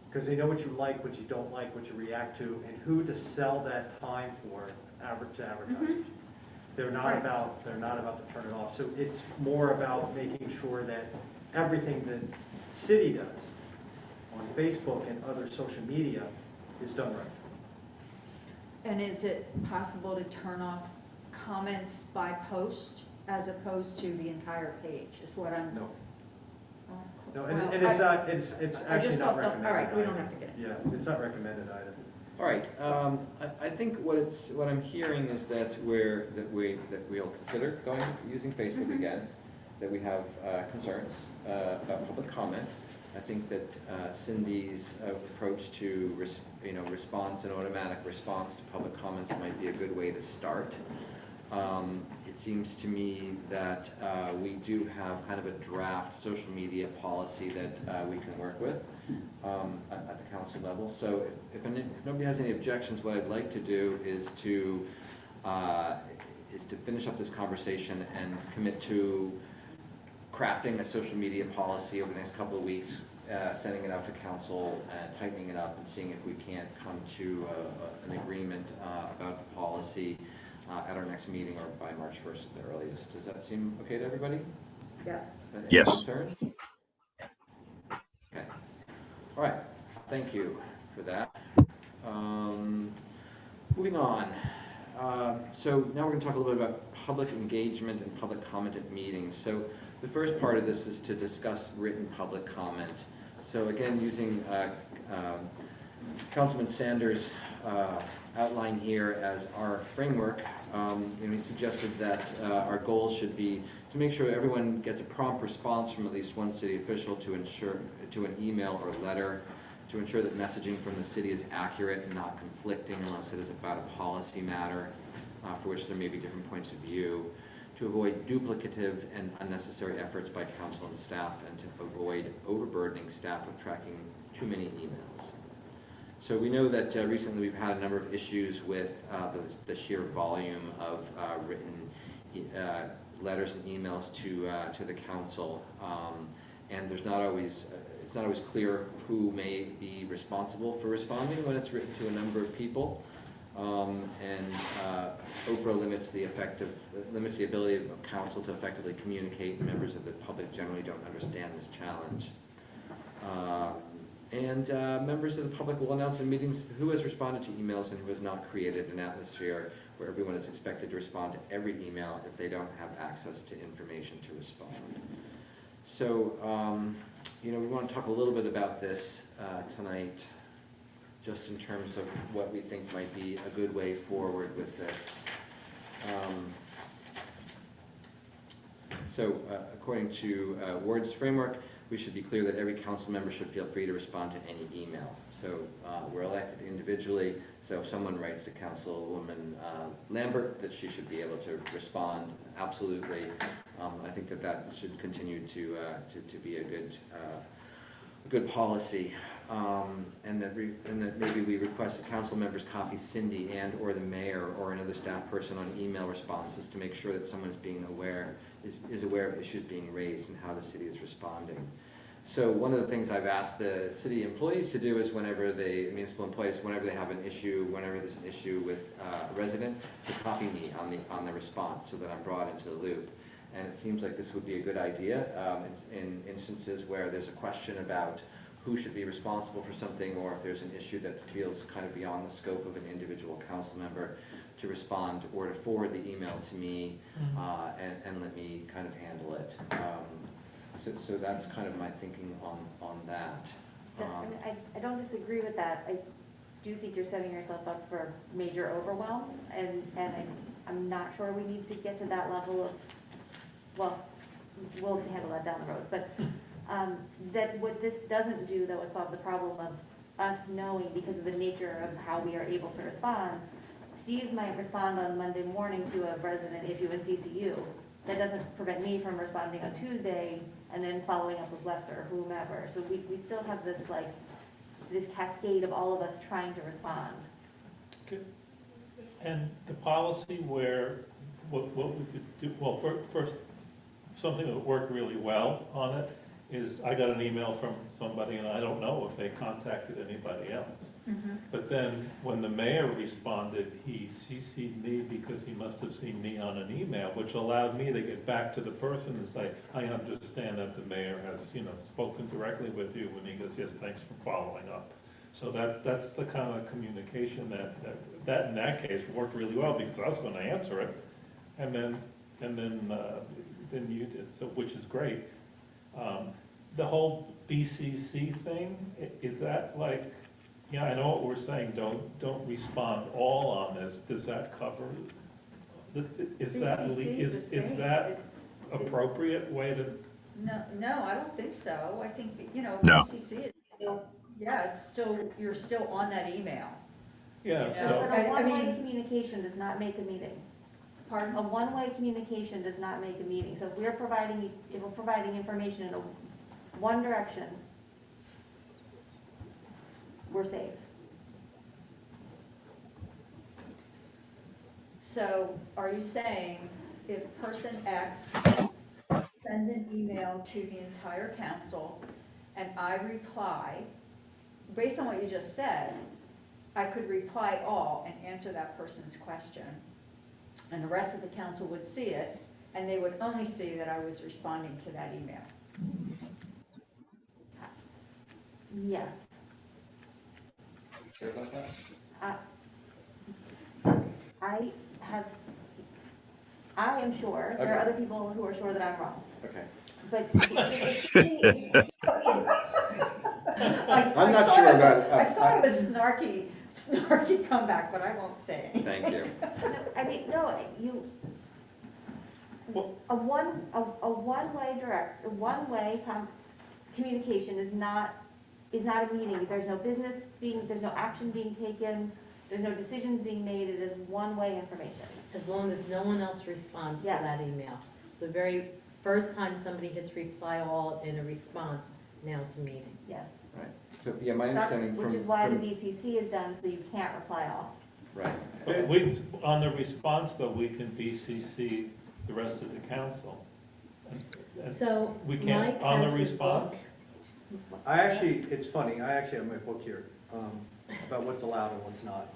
because they know what you like, what you don't like, what you react to, and who to sell that time for to advertisers. They're not Right. about to turn it off. So it's more about making sure that everything that city does on Facebook and other social media is done right. And is it possible to turn off comments by post as opposed to the entire page, is what I'm... No. Oh, No, well, and it's not, it's I actually just saw not some, recommended. all right, we don't either. have to get it. Yeah, it's not recommended either. All right, I think what I'm hearing is that we'll consider using Facebook again, that we have concerns about public comment. I think that Cindy's approach to response and automatic response to public comments might be a good way to start. It seems to me that we do have kind of a draft social media policy that we can work with at the council level. So if nobody has any objections, what I'd like to do is to finish up this conversation and commit to crafting a social media policy over the next couple of weeks, sending it out to council, tightening it up, and seeing if we can't come to an agreement about the policy at our next meeting or by March 1st at the earliest. Does that seem okay to everybody? Yeah. Any Yes. concerns? Okay. All right. Thank you for that. Moving on. So now we're going to talk a little bit about public engagement and public comment at meetings. So the first part of this is to discuss written public comment. So again, using Councilman Sanders' outline here as our framework, he suggested that our goal should be to make sure everyone gets a prompt response from at least one city official to an email or letter, to ensure that messaging from the city is accurate and not conflicting unless it is about a policy matter for which there may be different points of view, to avoid duplicative and unnecessary efforts by council and staff, and to avoid overburdening staff with tracking too many emails. So we know that recently we've had a number of issues with the sheer volume of written letters and emails to the council, and there's not always it's not always clear who may be responsible for responding when it's written to a number of people, and Oprah limits the ability of council to effectively communicate, and members of the public generally don't understand this challenge. And members of the public will announce in meetings who has responded to emails and who has not, created an atmosphere where everyone is expected to respond to every email if they don't have access to information to respond. So, we want to talk a little bit about this tonight, just in terms of what we think might be a good way forward with this. According to Ward's framework, we should be clear that every council member should feel free to respond to any email. So we're elected individually, so if someone writes to Councilwoman Lambert, that she should be able to respond, absolutely. I think that should continue to be a good policy. And that maybe we request that council members copy Cindy and or the mayor or another staff person on email responses to make sure that someone is aware of issues being raised and how the city is responding. So one of the things I've asked the city employees to do is municipal employees, whenever they have an issue, whenever there's an issue with a resident, to copy me on the response so that I'm brought into the loop. And it seems like this would be a good idea in instances where there's a question about who should be responsible for something, or if there's an issue that feels kind of beyond the scope of an individual council member, to respond or to forward the email to me and let me kind of handle it. So that's kind of my thinking on that. I don't disagree with that. I do think you're setting yourself up for major overwhelm, and I'm not sure we need to get to that level of, well, we'll handle that down the road, but that what this doesn't do, though, is solve the problem of us knowing, because of the nature of how we are able to respond. Steve might respond on Monday morning to a resident issue in CCU. That doesn't prevent me from responding on Tuesday and then following up with Lester or whomever. So we still have this cascade of all of us trying to respond. Okay. And the policy where, what we could do, well, first, something that worked really well on it is I got an email from somebody and I don't know if they contacted anybody else. Mm-hmm. But then when the mayor responded, he CC'd me because he must have seen me on an email, which allowed me to get back to the person and say, I understand that the mayor has, spoken directly with you, and he goes, yes, thanks for following up. So that's the kind of communication that in that case worked really well, because I was going to answer it, and then you did, so which is great. The whole BCC thing, is that like, I know what we're saying, don't respond all on this, does that cover, is that appropriate way to? No, I don't think so. I think, No. BCC is still, it's still, you're still on that email. Yeah, But so, a one-way communication does not make a meeting. Pardon? A one-way communication does not make a meeting. So if we're providing information in one direction, we're safe. So are you saying if person X sends an email to the entire council and I reply, based on what you just said, I could reply all and answer that person's question, and the rest of the council would see it, and they would only see that I was responding to that email? Yes. Sure about that? I am sure, there are other people who are sure that I'm wrong, Okay. but I'm not sure about. I thought it was snarky comeback, but I won't say anything. Thank you. I mean, no, a one-way communication is not a meeting. There's no action being taken, there's no decisions being made, it is one-way information. As long as no one else responds to Yes. that email. The very first time somebody hits reply all in a response, now it's a meeting. Yes. Right. So, yeah, my understanding from. Which is why the from- BCC is done, so you can't reply all. Right. But we, on the response though, we can BCC the rest of the council. And So We Mike can't, on the has his response? book. It's funny, I actually have my book here, about what's allowed and what's not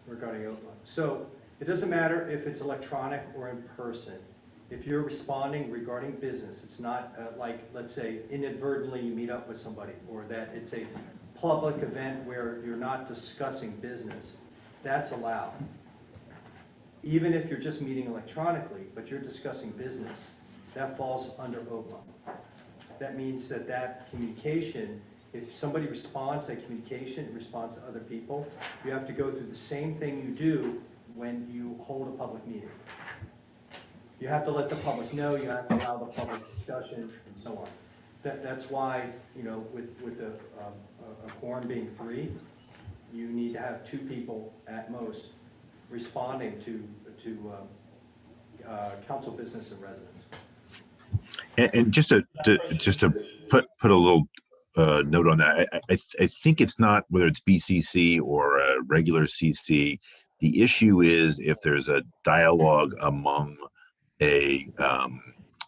regarding OPA. So it doesn't matter if it's electronic or in person. If you're responding regarding business, it's not like, let's say inadvertently you meet up with somebody, or that it's a public event where you're not discussing business, that's allowed. Even if you're just meeting electronically, but you're discussing business, that falls under OPA. That means that that communication, if somebody responds, that communication responds to other people, you have to go through the same thing you do when you hold a public meeting. You have to let the public know, you have to allow the public discussion, and so on. That's why, you know, with a quorum being 3, you need to have 2 people at most responding to council business and residents. And just to put a little note on that, I think it's not whether it's BCC or a regular CC. The issue is if there's a dialogue among a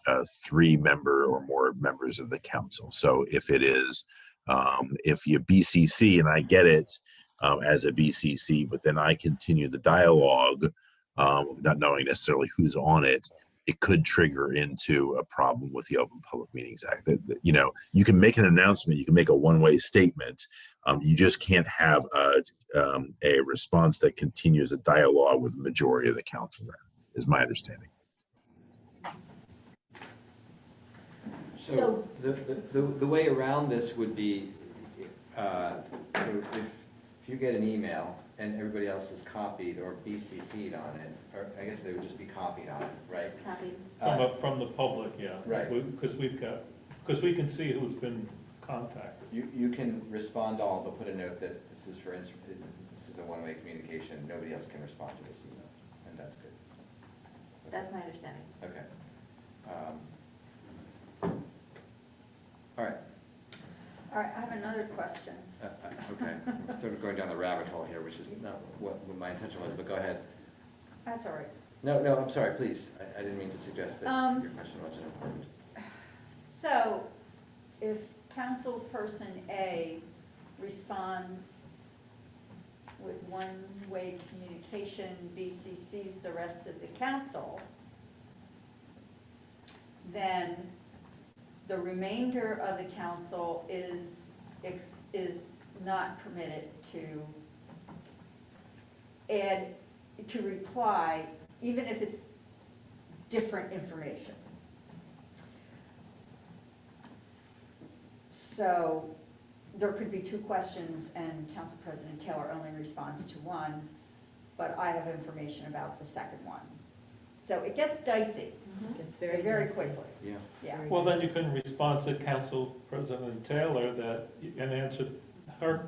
3-member or more members of the council. So if it is, if you BCC and I get it as a BCC, but then I continue the dialogue, not knowing necessarily who's on it, it could trigger into a problem with the Open Public Meetings Act. You know, you can make an announcement, you can make a one-way statement. You just can't have a response that continues a dialogue with the majority of the council. Is my understanding. So the way around this would be, so if you get an email and everybody else is copied or BCC'd on it, or I guess they would just be copied on it, right? Copied. From the public, yeah. Right. Because we can see who's been contacted. You can respond all, but put a note that this is this is a one-way communication, nobody else can respond to this email, and that's good. That's my understanding. Okay. All right. All right, I have another question. Okay, sort of going down the rabbit hole here, which is not what my intention was, but go ahead. That's all right. No, I'm sorry, please. I didn't mean to suggest that your question wasn't important. So, if councilperson A responds with one-way communication, BCCs the rest of the council, then the remainder of the council is not permitted to reply, even if it's different information. So there could be 2 questions and Council President Taylor only responds to one, but I have information about the second one. So it gets dicey It's very dicey. quickly. Yeah. Yeah. Very Well, then dicey. you can respond to Council President Taylor and answer her,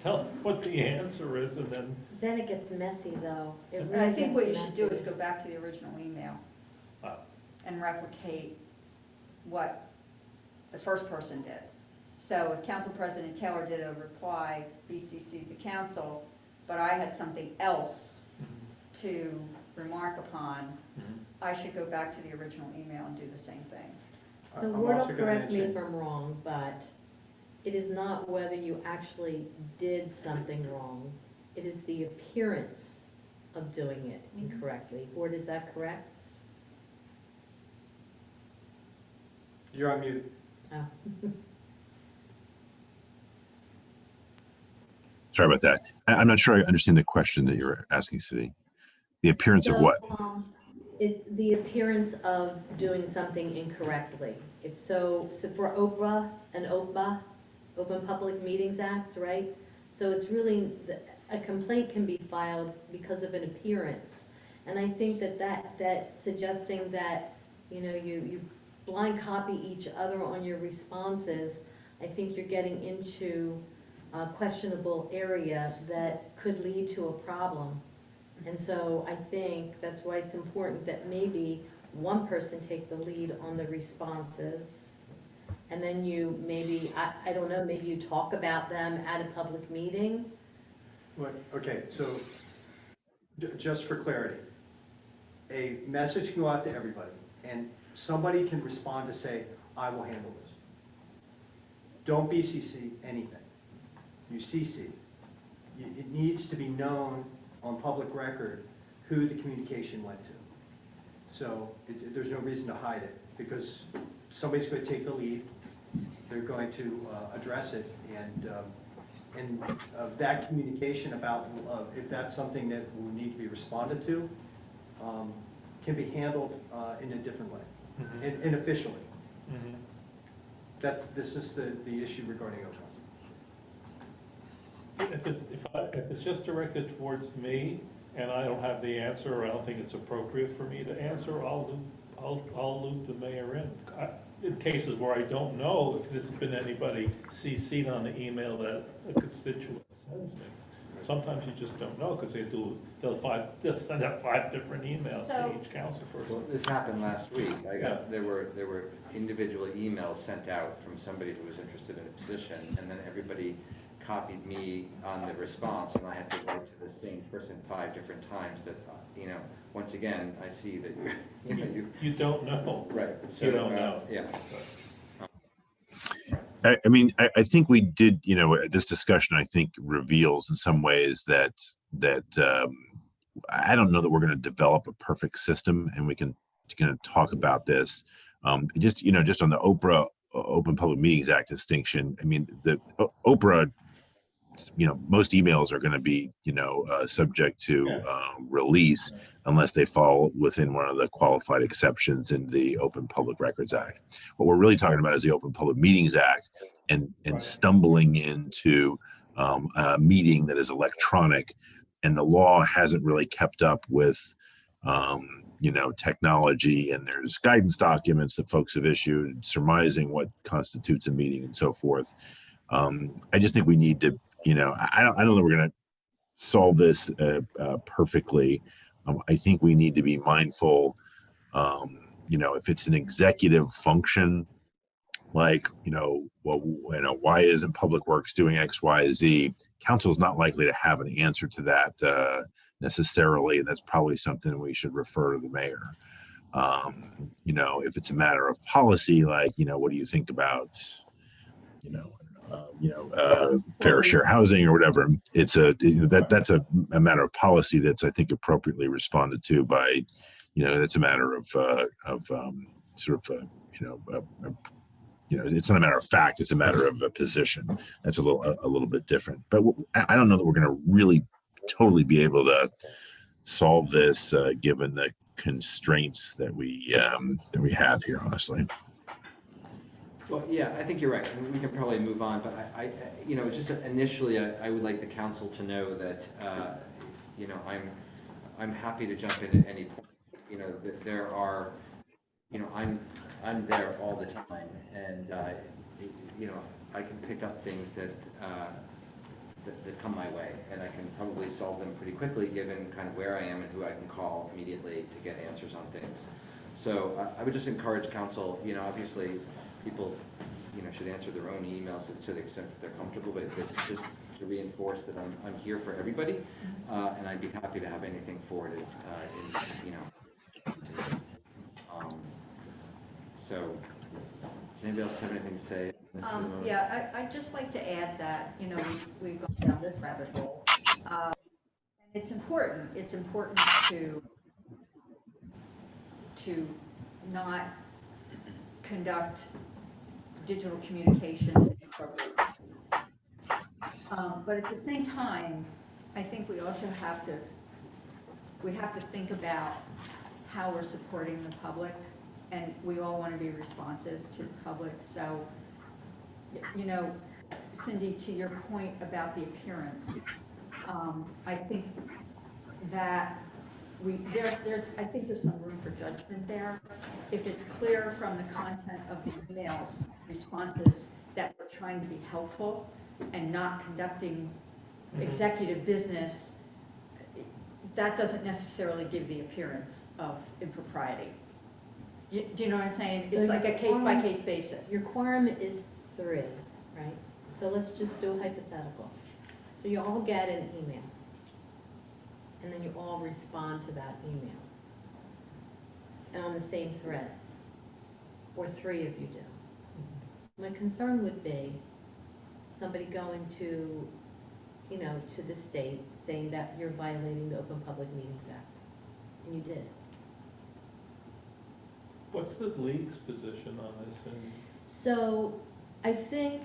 tell what the answer is, and then, Then it gets messy, though. It And really I think what you gets should do is messy. go back to the original email and replicate what the first person did. So if Council President Taylor did a reply, BCC the council, but I had something else to remark upon, I should go back to the original email and do the same thing. So I'm Ward will also gonna correct me if mention- I'm wrong, but it is not whether you actually did something wrong. It is the appearance of doing it incorrectly. Ward, is that correct? You're on mute. Oh. Sorry about that. I'm not sure I understand the question that you're asking, City. The appearance of So, what? The appearance of doing something incorrectly. If so for OPA, Open Public Meetings Act, right? So it's really, a complaint can be filed because of an appearance. And I think that suggesting that, you know, you blind copy each other on your responses, I think you're getting into a questionable area that could lead to a problem. And so I think that's why it's important that maybe one person take the lead on the responses and then you maybe, I don't know, maybe you talk about them at a public meeting? Okay, so just for clarity, a message can go out to everybody, and somebody can respond to say, I will handle this. Don't BCC anything. You CC. It needs to be known on public record who the communication went to. So there's no reason to hide it, because somebody's going to take the lead, they're going to address it, and that communication about if that's something that will need to be responded to, can be handled in a different way, and officially. This is the issue regarding OPA. If it's just directed towards me, and I don't have the answer, or I don't think it's appropriate for me to answer, I'll loop the mayor in. In cases where I don't know if there's been anybody CC'd on the email that a constituent sends me. Sometimes you just don't know, because they'll send out 5 different emails to each council person. Well, this happened last week. There were individual emails sent out from somebody who was interested in a position, and then everybody copied me on the response, and I had to write to the same person 5 different times that, once again, I see that you don't know. Right. So, you don't know. Yeah. I mean, I think we did, this discussion, I think, reveals in some ways that I don't know that we're going to develop a perfect system, and we can talk about this. Just on the Oprah Open Public Meetings Act distinction. I mean, the Oprah, most emails are going to be, subject to release unless they fall within one of the qualified exceptions in the Open Public Records Act. What we're really talking about is the Open Public Meetings Act, and stumbling into a meeting that is electronic, and the law hasn't really kept up with, technology, and there's guidance documents that folks have issued surmising what constitutes a meeting and so forth. I just think we need to, I don't know that we're going to solve this perfectly. I think we need to be mindful, if it's an executive function, like, why isn't Public Works doing X, Y, Z? Council is not likely to have an answer to that necessarily, and that's probably something we should refer to the mayor. If it's a matter of policy, like, what do you think about, fair share housing or whatever? It's that's a matter of policy that's, I think, appropriately responded to by, that's a matter of it's not a matter of fact, it's a matter of a position. That's a little bit different. But I don't know that we're going to really totally be able to solve this given the constraints that we have here, honestly. Well, yeah, I think you're right. I mean, we can probably move on, but I just initially, I would like the council to know that, I'm happy to jump in at any point. That there are, I'm there all the time, and I can pick up things that come my way, and I can probably solve them pretty quickly, given kind of where I am and who I can call immediately to get answers on things. So I would just encourage council, obviously, people, should answer their own emails to the extent that they're comfortable, but just to reinforce that I'm here for everybody, and I'd be happy to have anything forwarded, so, does anybody else have anything to say? Yeah, I'd just like to add that, we've gone down this rabbit hole. And it's important to not conduct digital communications inappropriately. But at the same time, I think we also have to think about how we're supporting the public, and we all want to be responsive to the public. So, Cindy, to your point about the appearance, I think that I think there's some room for judgment there. If it's clear from the content of the emails responses that we're trying to be helpful and not conducting executive business, that doesn't necessarily give the appearance of impropriety. Do you know what I'm saying? So It's like a your case-by-case basis. Your quorum is 3, right? So let's just do a hypothetical. So you all get an email, and then you all respond to that email. And on the same thread, or 3 of you do. My concern would be somebody going to, to the state, saying that you're violating the Open Public Meetings Act, and you did. What's the league's position on this? And So I think,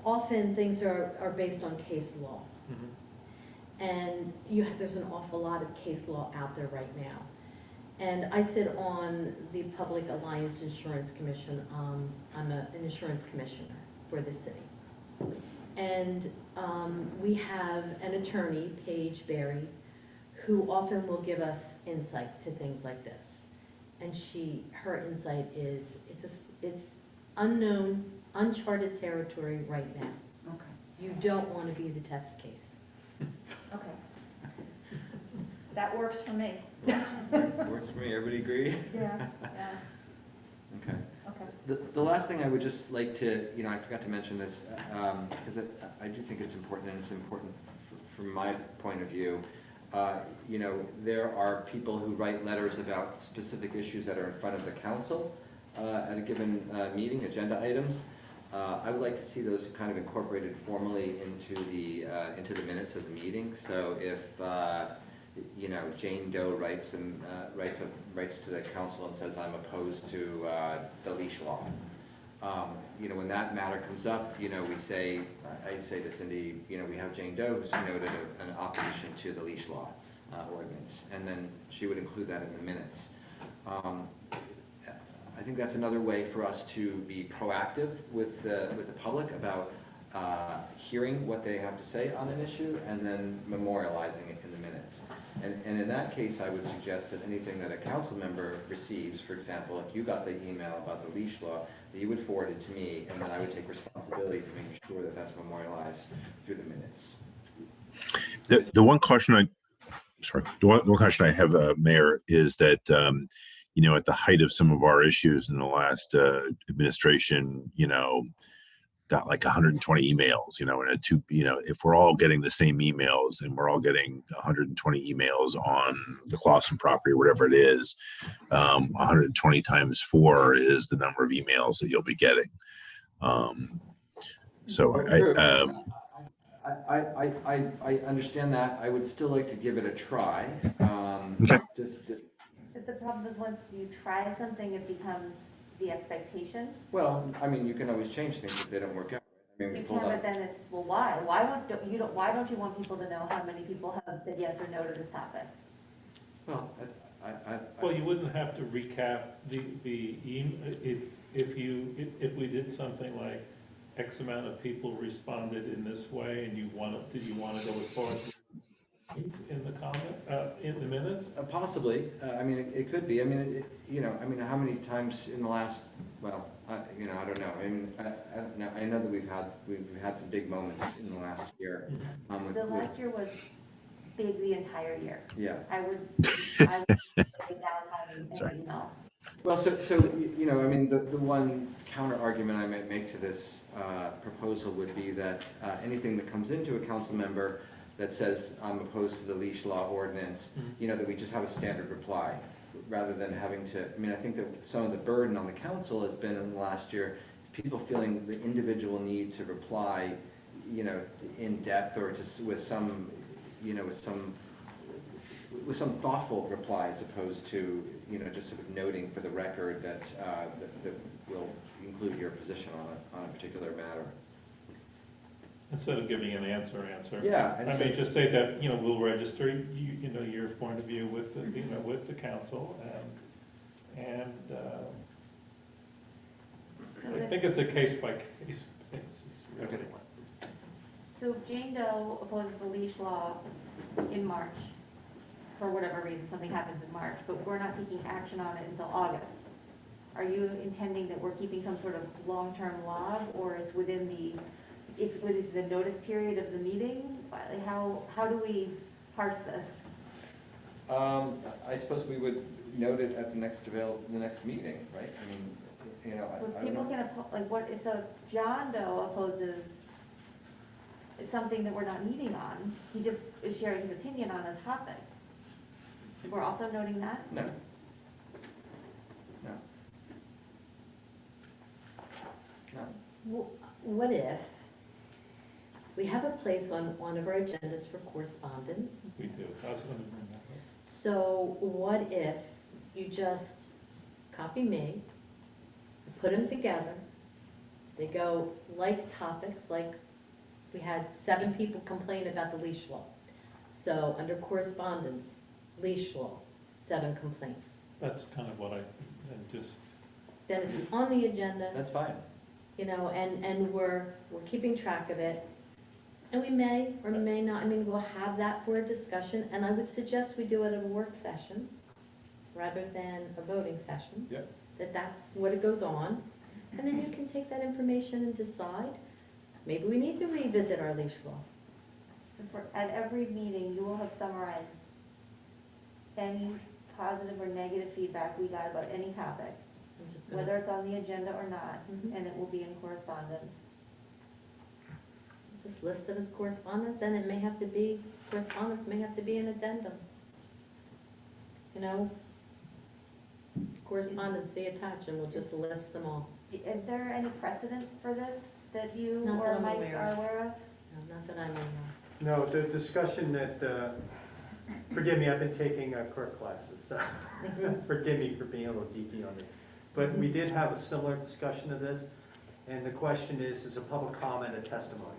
often things are based on case law. And there's an awful lot of case law out there right now. And I sit on the Public Alliance Insurance Commission. I'm an insurance commissioner for the city. And we have an attorney, Paige Berry, who often will give us insight to things like this. And her insight is, it's unknown, uncharted territory right now. Okay, You don't want to be the test case. okay. That works for me. Works for me, everybody agree? Yeah, yeah, Okay. okay. The last thing I would just like to, I forgot to mention this, because I do think it's important, and it's important from my point of view. There are people who write letters about specific issues that are in front of the council at a given meeting, agenda items. I would like to see those kind of incorporated formally into the minutes of the meeting. So if Jane Doe writes to the council and says, I'm opposed to the leash law. When that matter comes up, I say to Cindy, we have Jane Doe who's noted an opposition to the leash law ordinance, and then she would include that in the minutes. I think that's another way for us to be proactive with the public about hearing what they have to say on an issue and then memorializing it in the minutes. And in that case, I would suggest that anything that a council member receives, for example, if you got the email about the leash law, that you would forward it to me, and then I would take responsibility for making sure that that's memorialized through the minutes. The one caution I have, Mayor, is that at the height of some of our issues in the last administration, got like 120 emails, if we're all getting the same emails and we're all getting 120 emails on the Clausen property, whatever it is, 120 times 4 is the number of emails that you'll be getting. I understand that. I would still like to give it a try. But the problem is once you try something, it becomes the expectation. Well, you can always change things if they don't work out. We You pulled can, up. but then it's, well, why? Why don't you want people to know how many people have said yes or no to this topic? Well, well, you wouldn't have to recap if we did something like X amount of people responded in this way, and did you want to go as far as in the comment, in the minutes? Possibly. It could be. How many times in the last? Well, I don't know. I don't know. I know that we've had some big moments in the last year. The last year was big the entire year. Yeah. I would write downtime and email. Well, the one counter argument I might make to this proposal would be that anything that comes into a council member that says I'm opposed to the leash law ordinance, that we just have a standard reply, rather than having to, I think that some of the burden on the council has been in the last year, is people feeling the individual need to reply, in depth or with some thoughtful reply, as opposed to, just sort of noting for the record that will include your position on a particular matter. Instead of giving an answer. Yeah. I may just say that, we'll register, your point of view with the council, and I think it's a case-by-case basis, really. Okay. So if Jane Doe opposes the leash law in March, for whatever reason, something happens in March, but we're not taking action on it until August, are you intending that we're keeping some sort of long-term log, or it's within the notice period of the meeting? How do we parse this? I suppose we would note it at the next meeting, right? I mean, you know, But I don't people know. can, like, what, so John Doe opposes something that we're not meeting on, he just is sharing his opinion on a topic. We're also noting that? No. No. No. What if we have a place on one of our agendas for correspondence? We do. I was gonna bring that up. So what if you just copy me, put them together, they go like topics, like we had 7 people complain about the leash law. So under correspondence, leash law, 7 complaints. That's kind of what and just, Then it's on the agenda, That's fine. you know, and we're keeping track of it. And we may or may not, I mean, we'll have that for a discussion, and I would suggest we do it at a work session rather than a voting session. Yep. That's what it goes on, and then you can take that information and decide, maybe we need to revisit our leash law. So at every meeting, you will have summarized any positive or negative feedback we got about any topic, I'm just gonna- whether it's on the agenda or not, Mhm. and it will be in correspondence. Just list it as correspondence, and it may have to be, correspondence may have to be an addendum. You know? Correspondence, see attached, and we'll just list them all. Is there any precedent for this that you Not that or I'm Mike aware are of. aware of? No, not that I'm aware of. No, the discussion that, forgive me, I've been taking clerk classes, so forgive me for being a little geeky on it. But we did have a similar discussion of this, and the question is a public comment a testimony?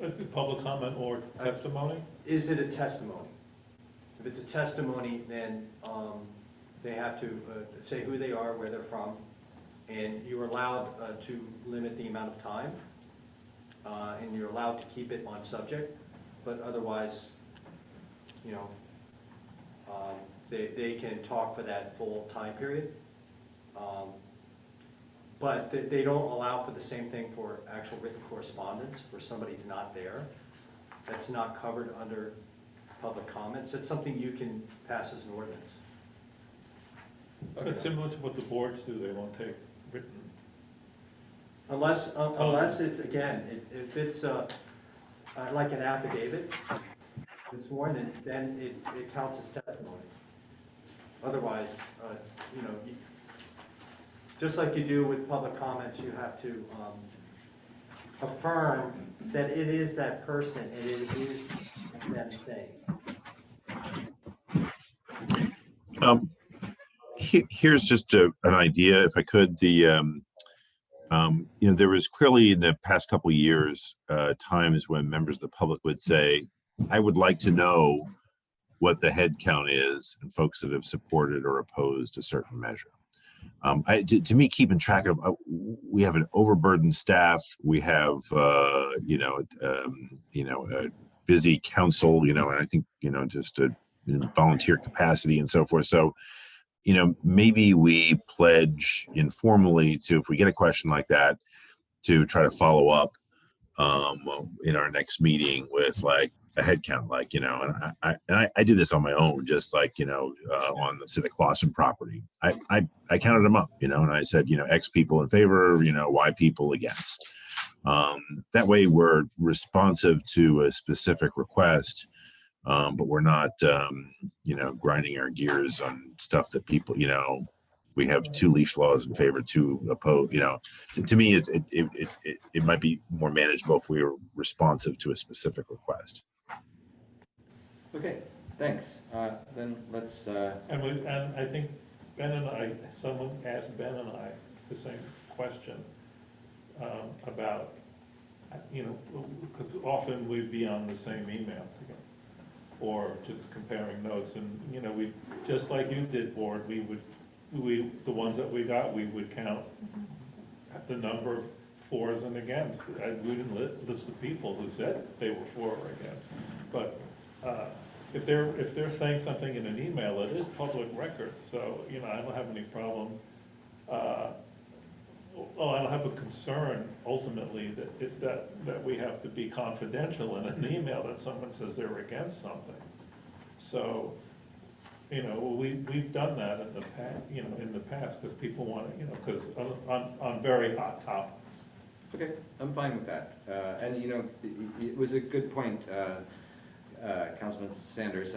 is it public comment or testimony? Is it a testimony? If it's a testimony, then they have to say who they are, where they're from, and you're allowed to limit the amount of time, and you're allowed to keep it on subject, but otherwise, you know, they can talk for that full time period. But they don't allow for the same thing for actual written correspondence where somebody's not there. That's not covered under public comments. It's something you can pass as an ordinance. It's similar to what the boards do, they won't take written. Unless it's, again, if it's like an affidavit, it's sworn in, then it counts as testimony. Otherwise, you know, just like you do with public comments, you have to affirm that it is that person and it is them saying. Here's just an idea, if I could. You know, there was clearly in the past couple of years times when members of the public would say, "I would like to know what the head count is," and folks that have supported or opposed a certain measure. To me, keeping track of, we have an overburdened staff. We have, a busy council, and I think, just a volunteer capacity and so forth. So, maybe we pledge informally to, if we get a question like that, to try to follow up in our next meeting with like a head count, and I did this on my own, just on the Civic Lawson property. I counted them up, and I said, X people in favor, Y people against. That way we're responsive to a specific request, but we're not, grinding our gears on stuff that people, we have 2 leash laws in favor, 2 opposed. To me, it might be more manageable if we were responsive to a specific request. Okay, thanks. Then let's, And I think Ben and I, someone asked Ben and I the same question about, because often we'd be on the same email together, or just comparing notes, and, we, just like you did, board, the ones that we got, we would count the number of fors and against. We didn't list the people who said they were for or against, but if they're saying something in an email, it is public record, so, I don't have any problem. I don't have a concern ultimately that we have to be confidential in an email that someone says they're against something. So You know, we've done that in the past, in the past, because people want to, because on very hot topics. Okay, I'm fine with that. And, it was a good point, Councilman Sanders.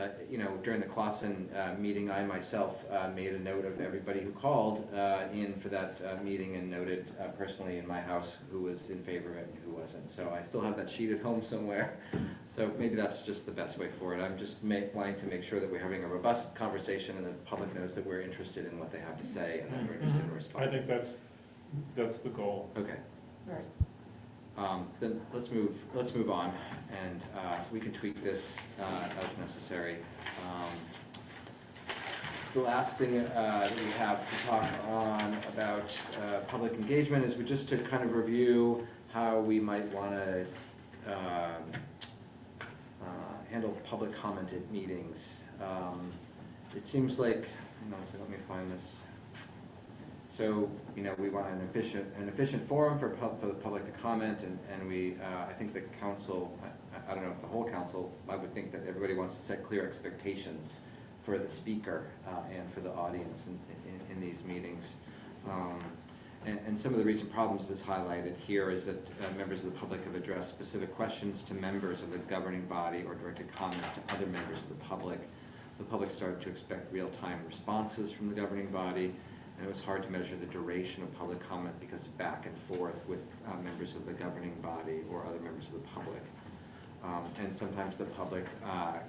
During the Clausen meeting, I myself made a note of everybody who called in for that meeting and noted personally in my house who was in favor of it and who wasn't. So I still have that sheet at home somewhere. So maybe that's just the best way forward. I'm just wanting to make sure that we're having a robust conversation and the public knows that we're interested in what they have to say and that we're interested in I responding. think that's the goal. Okay. Right. Then let's move on, and we can tweak this as necessary. The last thing that we have to talk on about public engagement is just to kind of review how we might want to handle public comment at meetings. It seems like, so let me find this. So, we want an efficient forum for the public to comment, and we, I think the council, I don't know if the whole council, I would think that everybody wants to set clear expectations for the speaker and for the audience in these meetings. And some of the recent problems that's highlighted here is that members of the public have addressed specific questions to members of the governing body or directed comments to other members of the public. The public started to expect real-time responses from the governing body, and it was hard to measure the duration of public comment because of back and forth with members of the governing body or other members of the public. And sometimes the public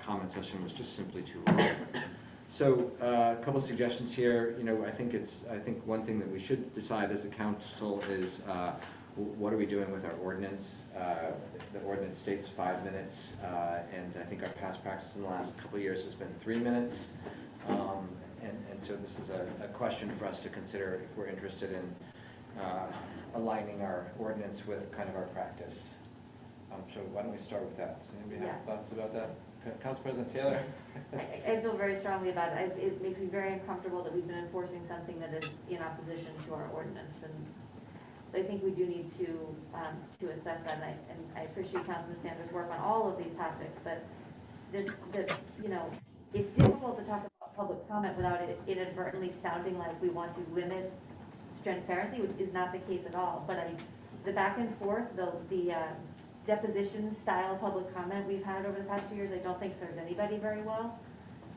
comment session was just simply too long. So a couple of suggestions here. I think one thing that we should decide as a council is what are we doing with our ordinance? The ordinance states 5 minutes, and I think our past practice in the last couple of years has been 3 minutes. And so this is a question for us to consider if we're interested in aligning our ordinance with kind of our practice. So why don't we start with that? Does anybody have thoughts about that? Council President Taylor? I feel very strongly about it. It makes me very uncomfortable that we've been enforcing something that is in opposition to our ordinance. And so I think we do need to assess that. And I appreciate Councilman Sanders' work on all of these topics, but it's difficult to talk about public comment without it inadvertently sounding like we want to limit transparency, which is not the case at all. But the back and forth, the deposition style public comment we've had over the past 2 years, I don't think serves anybody very well.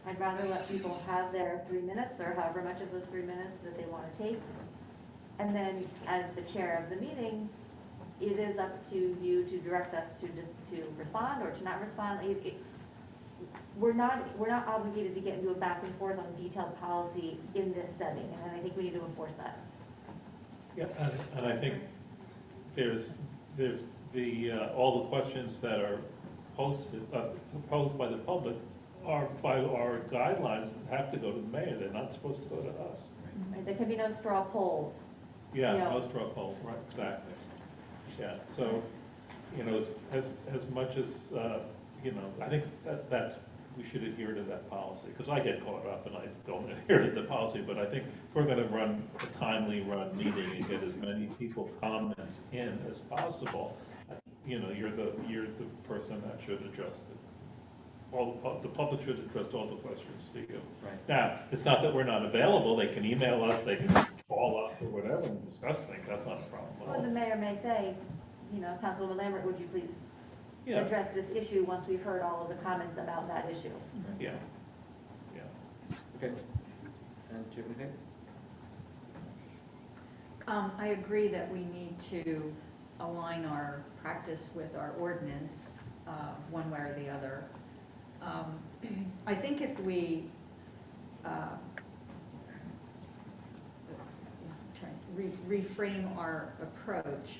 I'd rather let people have their 3 minutes or however much of those 3 minutes that they want to take. And then as the chair of the meeting, it is up to you to direct us to respond or to not respond. We're not obligated to get into a back and forth on detailed policy in this setting, and I think we need to enforce that. Yeah, and I think there's all the questions that are posed by the public are by our guidelines have to go to the mayor. They're not supposed to go to us. Right, there can be no straw polls. Yeah, no straw poll, right, exactly. Yeah, so, as much as, I think that's, we should adhere to that policy, because I get caught up and I don't adhere to the policy, but I think if we're gonna run a timely run meeting and get as many people's comments in as possible, you're the person that should address it. The public should address all the questions to you. Right. Now, it's not that we're not available, they can email us, they can call us or whatever and discuss things, that's not a problem at Well, all. the mayor may say, Councilwoman Lambert, would you please address this issue once we've heard all of the comments about that issue? Yeah. Okay. And do you have anything? I agree that we need to align our practice with our ordinance, one way or the other. I think if we reframe our approach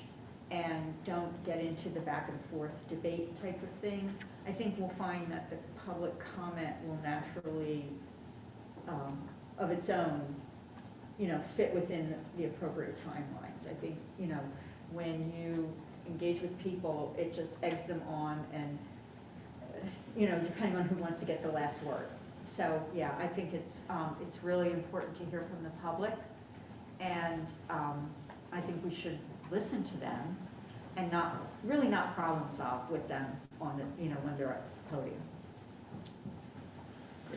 and don't get into the back and forth debate type of thing, I think we'll find that the public comment will naturally, of its own, fit within the appropriate timelines. I think, when you engage with people, it just eggs them on and, depending on who wants to get the last word. So, yeah, I think it's really important to hear from the public, and I think we should listen to them and not problem solve with them on the, when they're at the podium.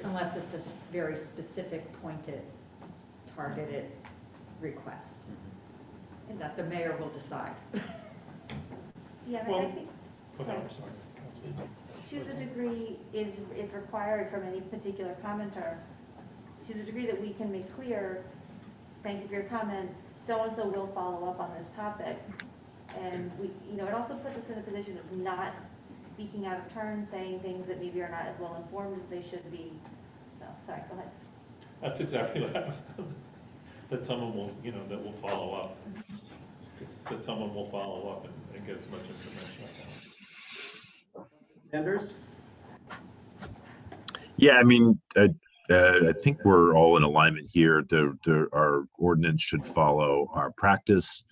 Unless it's a very specific, pointed, targeted request, and that the mayor will decide. Yeah, I Well- think, Okay, I'm sorry. Councilman. to the degree it's required from any particular commenter, to the degree that we can make clear, thank you for your comment, so-and-so will follow up on this topic. And we, it also puts us in a position of not speaking out of turn, saying things that maybe are not as well informed as they should be. So, sorry, go ahead. That's exactly what I was, that someone will, that will follow up. That someone will follow up and get as much information as Sanders? Yeah, I mean, I think we're all in alignment here. Our ordinance should follow our practice.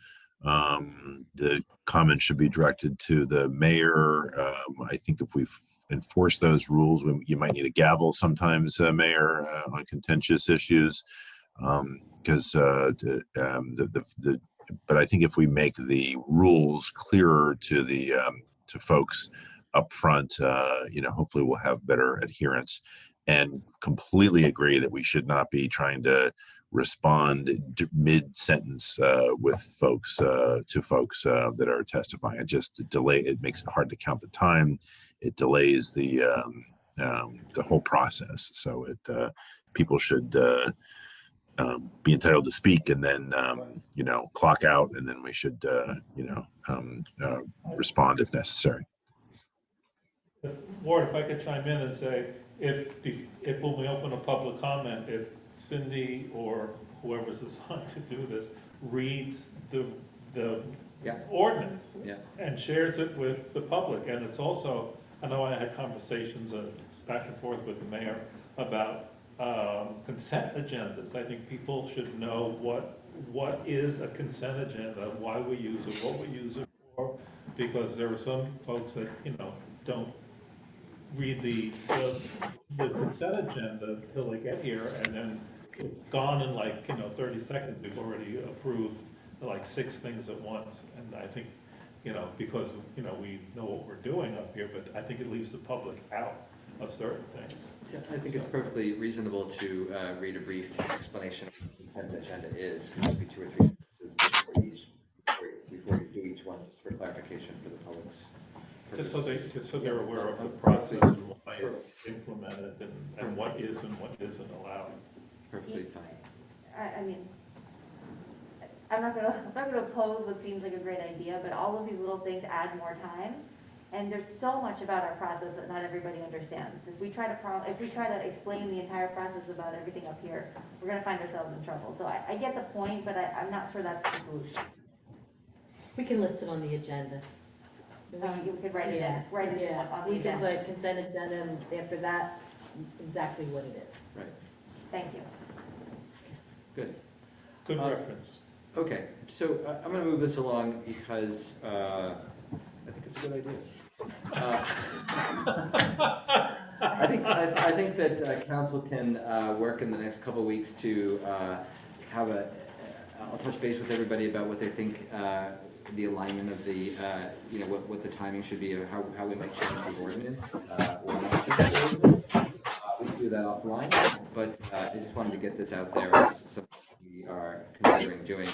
The comments should be directed to the mayor. I think if we enforce those rules, you might need a gavel sometimes, Mayor, on contentious issues. But I think if we make the rules clearer to to folks up front, hopefully we'll have better adherence. And completely agree that we should not be trying to respond mid-sentence with folks that are testifying. It makes it hard to count the time. It delays the whole process. So people should be entitled to speak, and then clock out, and then we should respond if necessary. well. Ward, if I could chime in and say, if when we open a public comment, if Cindy or whoever's assigned to do this reads the Yeah. ordinance Yeah. and shares it with the public, and it's also, I know I had conversations back and forth with the mayor about consent agendas. I think people should know what is a consent agenda, why we use it, what we use it for, because there are some folks that, don't read the consent agenda until they get here, and then it's gone in 30 seconds. We've already approved like 6 things at once, and I think, because, we know what we're doing up here, but I think it leaves the public out of certain things. Yeah, I think it's perfectly reasonable to read a brief explanation of what the consent agenda is. It should be 2 or 3 sentences before you do each one, just for clarification for the public's purposes. Just so they're aware of the process and why it's implemented and what is and what isn't allowed. Perfectly fine. I mean, I'm not gonna oppose what seems like a great idea, but all of these little things add more time. And there's so much about our process that not everybody understands. If we try to explain the entire process about everything up here, we're gonna find ourselves in trouble. So I get the point, but I'm not sure that's the solution. We can list it on the agenda. You could write it in, on the We can agenda. put consent agenda, and after that, exactly what it is. Right. Thank you. Good. Good reference. Okay, so I'm going to move this along because I think it's a good idea. I think that council can work in the next couple of weeks to have I'll touch base with everybody about what they think the alignment of the, what the timing should be, or how we might change the ordinance, or not change the ordinance. We can do that offline, but I just wanted to get this out there as something we are considering doing.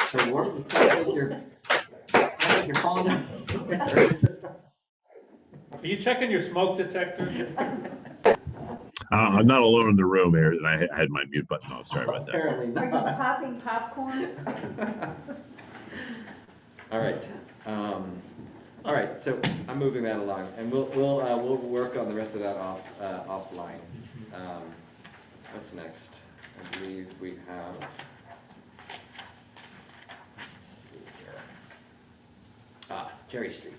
So, Ward, it sounds like you're falling down the stairs. Are you checking your smoke detector? I'm not alone in the room here, and I had my mute button off. Sorry about that. Apparently Are you not. popping popcorn? All right. All right, so I'm moving that along, and we'll work on the rest of that offline. What's next? I believe we have. Let's see here. Cherry Street.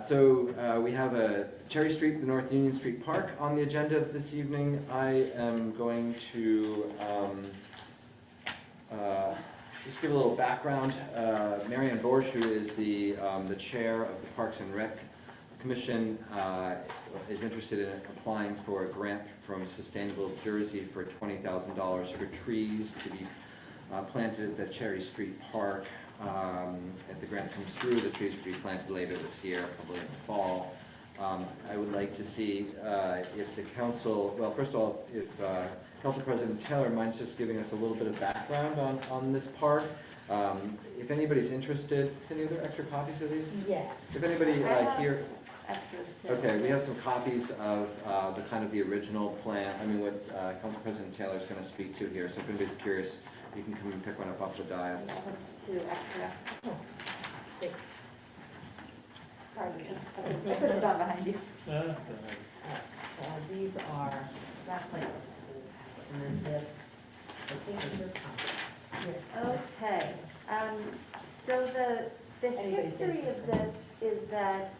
So we have a Cherry Street, the North Union Street Park on the agenda this evening. I am going to just give a little background. Marianne Borsch, who is the chair of the Parks and Rec Commission, is interested in applying for a grant from Sustainable Jersey for $20,000 for trees to be planted at the Cherry Street Park. If the grant comes through, the trees will be planted later this year, probably in the fall. I would like to see if the council, well, first of all, if Council President Taylor minds just giving us a little bit of background on this park. If anybody's interested, any other extra copies of these? Yes. If anybody I have here, extras too. okay, we have some copies of the kind of the original plan, I mean, what Council President Taylor is going to speak to here. So if anybody's curious, you can come and pick one up off the dais. I have two extra. Thank- Pardon me. I could have gone behind you. So these are, that's like, and then this, I think is your contract. Okay, so the Anybody's history of interested. this is that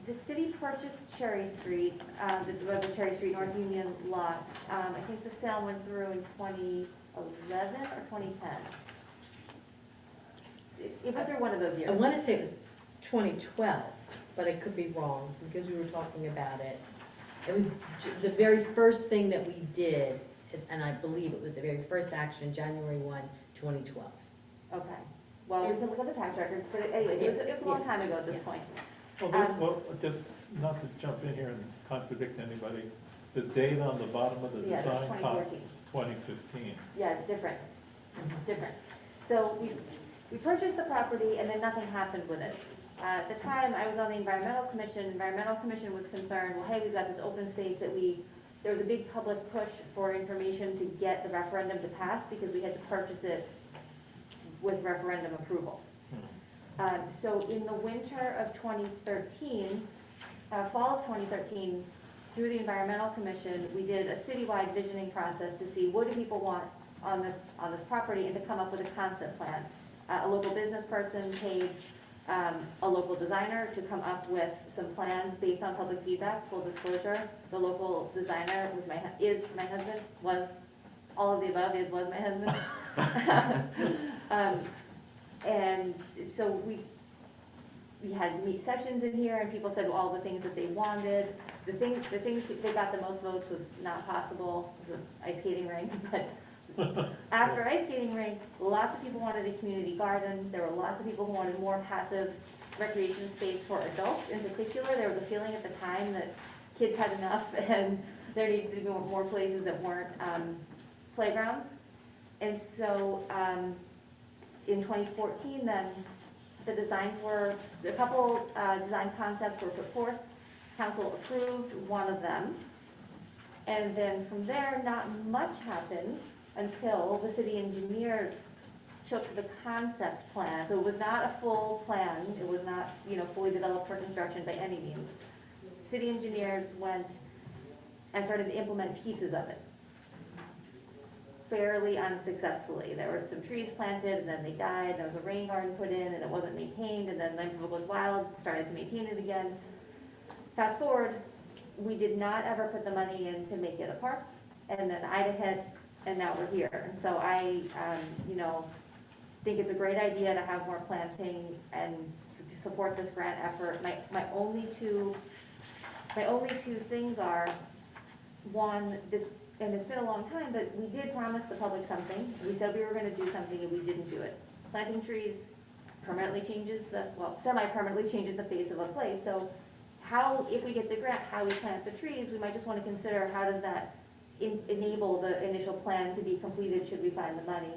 the city purchased Cherry Street, the Cherry Street North Union lot. I think the sale went through in 2011 or 2010. It went through one of those I years. want to say it was 2012, but I could be wrong because we were talking about it. It was the very first thing that we did, and I believe it was the very first action, January 1, 2012. Okay, well, we can look at the tax records, but anyways, it was a long time ago at this Yeah. point. Well, just not to jump in here and contradict anybody, the date on the bottom of the Yeah, that's design 2014. 2015. Yeah, different, different. So we purchased the property and then nothing happened with it. At the time, I was on the Environmental Commission. Environmental Commission was concerned, well, hey, we've got this open space that there was a big public push for information to get the referendum to pass because we had to purchase it with referendum approval. So in the winter of 2013, fall of 2013, through the Environmental Commission, we did a citywide visioning process to see what do people want on this property and to come up with a concept plan. A local business person paid a local designer to come up with some plans based on public feedback, full disclosure. The local designer is my husband, was all of the above, was my husband. And so we had meet sessions in here and people said all the things that they wanted. The things that they got the most votes was not possible, it was an ice skating rink, but after ice skating rink, lots of people wanted a community garden. There were lots of people who wanted more passive recreation space for adults in particular. There was a feeling at the time that kids had enough and there needed to be more places that weren't playgrounds. And so in 2014 then, a couple design concepts were put forth. Council approved one of them. And then from there, not much happened until the city engineers took the concept plan. So it was not a full plan. It was not, fully developed for construction by any means. City engineers went and started to implement pieces of it fairly unsuccessfully. There were some trees planted and then they died. There was a rain garden put in and it wasn't maintained. And then Lambertville Goes Wild started to maintain it again. Fast forward, we did not ever put the money in to make it a park. And then Ida hit, and now we're here. And so I, think it's a great idea to have more planting and support this grant effort. My only two things are, one, and it's been a long time, but we did promise the public something. We said we were gonna do something and we didn't do it. Planting trees semi-permanently changes the face of a place. So if we get the grant, how we plant the trees, we might just wanna consider how does that enable the initial plan to be completed should we find the money.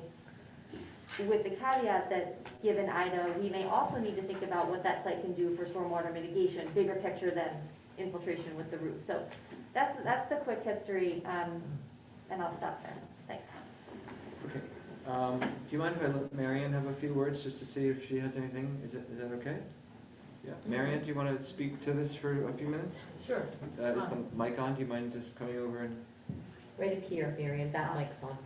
With the caveat that, given Ida, we may also need to think about what that site can do for stormwater mitigation, bigger picture than infiltration with the roof. So that's the quick history, and I'll stop there. Thanks. Okay. Do you mind if I let Marianne have a few words just to see if she has anything? Is that okay? Yeah. Marianne, do you want to speak to this for a few minutes? Sure. Is the mic on? Do you mind just coming over and? Right up here, Marion, that mic's on.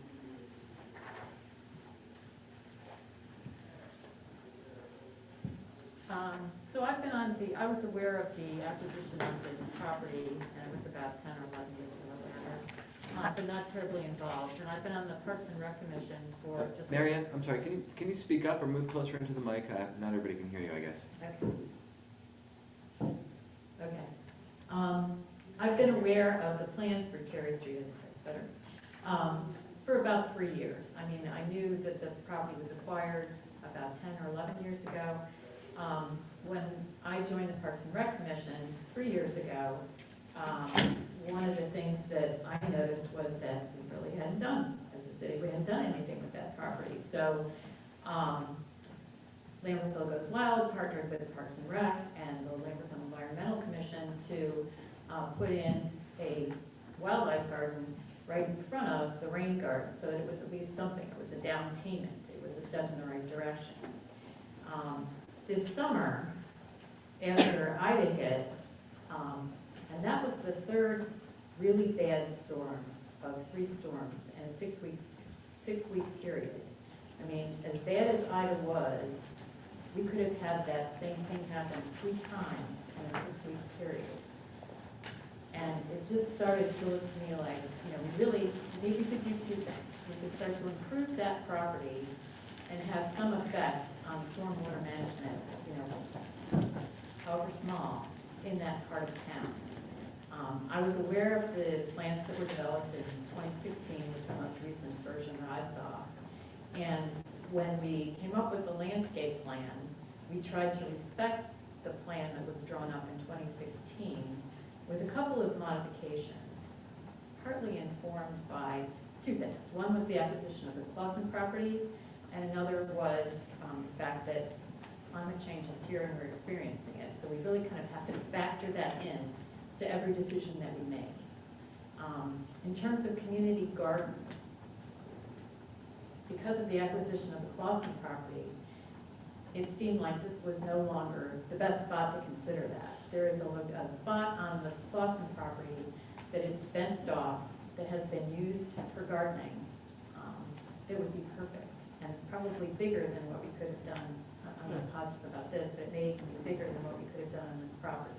So I was aware of the acquisition of this property, and it was about 10 or 11 years ago, but not terribly involved. And I've been on the Parks and Rec Commission for just... Marianne, I'm sorry, can you speak up or move closer into the mic? Not everybody can hear you, I guess. Okay. I've been aware of the plans for Cherry Street, I think that's better, for about 3 years. I mean, I knew that the property was acquired about 10 or 11 years ago. when I joined the Parks and Rec Commission 3 years ago, one of the things that I noticed was that we really hadn't done, as a city, we hadn't done anything with that property. So Lambertville Goes Wild partnered with Parks and Rec and the Lambertville Environmental Commission to put in a wildlife garden right in front of the rain garden, so that it was at least something. It was a down payment. It was a step in the right direction. This summer, after Ida hit, and that was the third really bad storm of 3 storms in a 6-week period. I mean, as bad as Ida was, we could have had that same thing happen 3 times in a 6-week period. And it just started to look to me like, you know, we really, maybe we could do 2 things. We could start to improve that property and have some effect on stormwater management, you know, however small, in that part of town. I was aware of the plans that were developed in 2016, was the most recent version that I saw. And when we came up with the landscape plan, we tried to respect the plan that was drawn up in 2016 with a couple of modifications, partly informed by 2 things. One was the acquisition of the Clausen property, and another was the fact that climate change is here and we're experiencing it. So we really kind of have to factor that in to every decision that we make. In terms of community gardens, because of the acquisition of the Clausen property, it seemed like this was no longer the best spot to consider that. There is a spot on the Clausen property that is fenced off, that has been used for gardening, that would be perfect. And it's probably bigger than what we could have done. I'm not positive about this, but it may even be bigger than what we could have done on this property.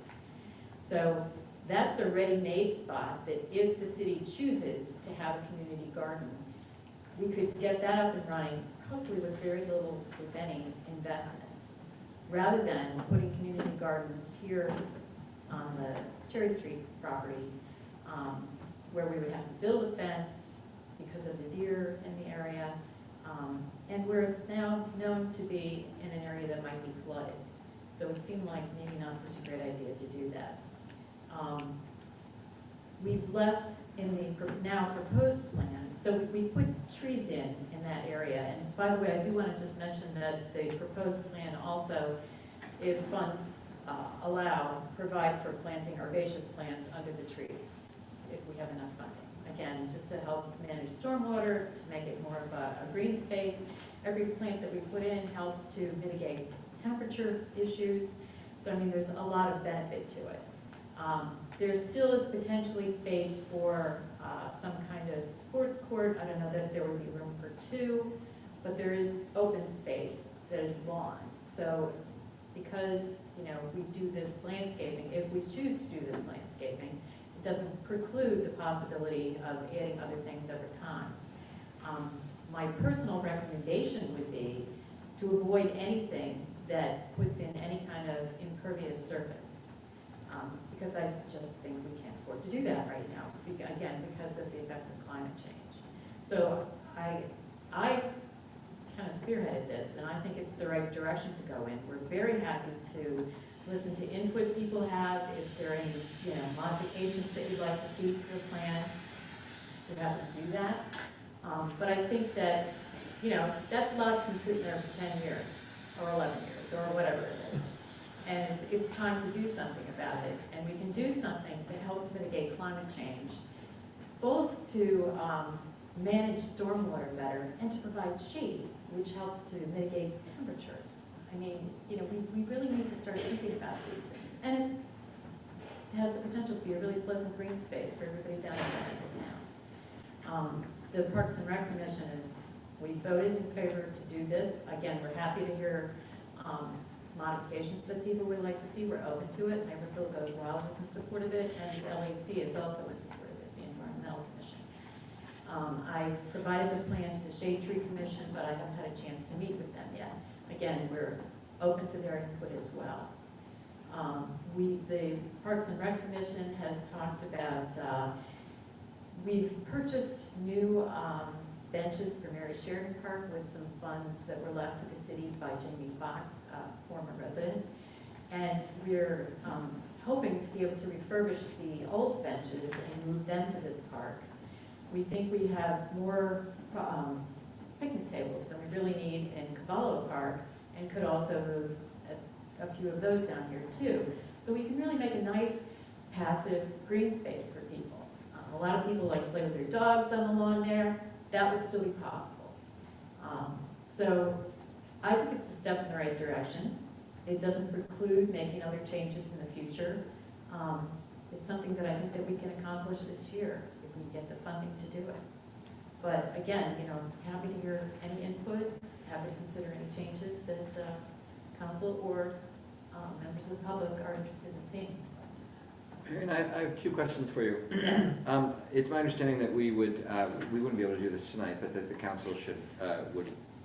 So that's a ready-made spot that if the city chooses to have a community garden, we could get that up and running, hopefully with very little, if any, investment, rather than putting community gardens here on the Cherry Street property, where we would have to build a fence because of the deer in the area, and where it's now known to be in an area that might be flooded. So it seemed like maybe not such a great idea to do that. We've left in the now proposed plan, so we put trees in that area. And by the way, I do want to just mention that the proposed plan also, if funds allow, provide for planting herbaceous plants under the trees, if we have enough funding. Again, just to help manage stormwater, to make it more of a green space. Every plant that we put in helps to mitigate temperature issues. So, I mean, there's a lot of benefit to it. There still is potentially space for some kind of sports court. I don't know that there would be room for 2, but there is open space that is lawn. So because, you know, we do this landscaping, if we choose to do this landscaping, it doesn't preclude the possibility of adding other things over time. My personal recommendation would be to avoid anything that puts in any kind of impervious surface. Because I just think we can't afford to do that right now, again, because of the effects of climate change. So I kind of spearheaded this, and I think it's the right direction to go in. We're very happy to listen to input people have. If there are any, you know, modifications that you'd like to see to the plan, we're happy to do that. But I think that, you know, that lot's been sitting there for 10 years, or 11 years, or whatever it is. And it's time to do something about it. And we can do something that helps mitigate climate change, both to manage stormwater better and to provide shade, which helps to mitigate temperatures. I mean, you know, we really need to start thinking about these things. And it has the potential to be a really pleasant green space for everybody down at the end of town. The Parks and Rec Commission we voted in favor to do this. Again, we're happy to hear modifications that people would like to see. We're open to it. Lambertville Goes Wild is in support of it, and the LAC is also in support of it, the Environmental Commission. I provided the plan to the Shade Tree Commission, but I haven't had a chance to meet with them yet. Again, we're open to their input as well. The Parks and Rec Commission has talked about, we've purchased new benches for Mary Sheridan Park with some funds that were left to the city by Jamie Fox, former resident. And we're hoping to be able to refurbish the old benches and move them to this park. We think we have more picnic tables than we really need in Cavallo Park, and could also move a few of those down here too. So we can really make a nice passive green space for people. A lot of people like to play with their dogs on the lawn there. That would still be possible. So I think it's a step in the right direction. It doesn't preclude making other changes in the future. It's something that I think that we can accomplish this year if we get the funding to do it. But again, you know, happy to hear any input, happy to consider any changes that council or members of the public are interested in seeing. Marion, I have 2 questions for you. Yes. It's my understanding that we wouldn't be able to do this tonight, but that the council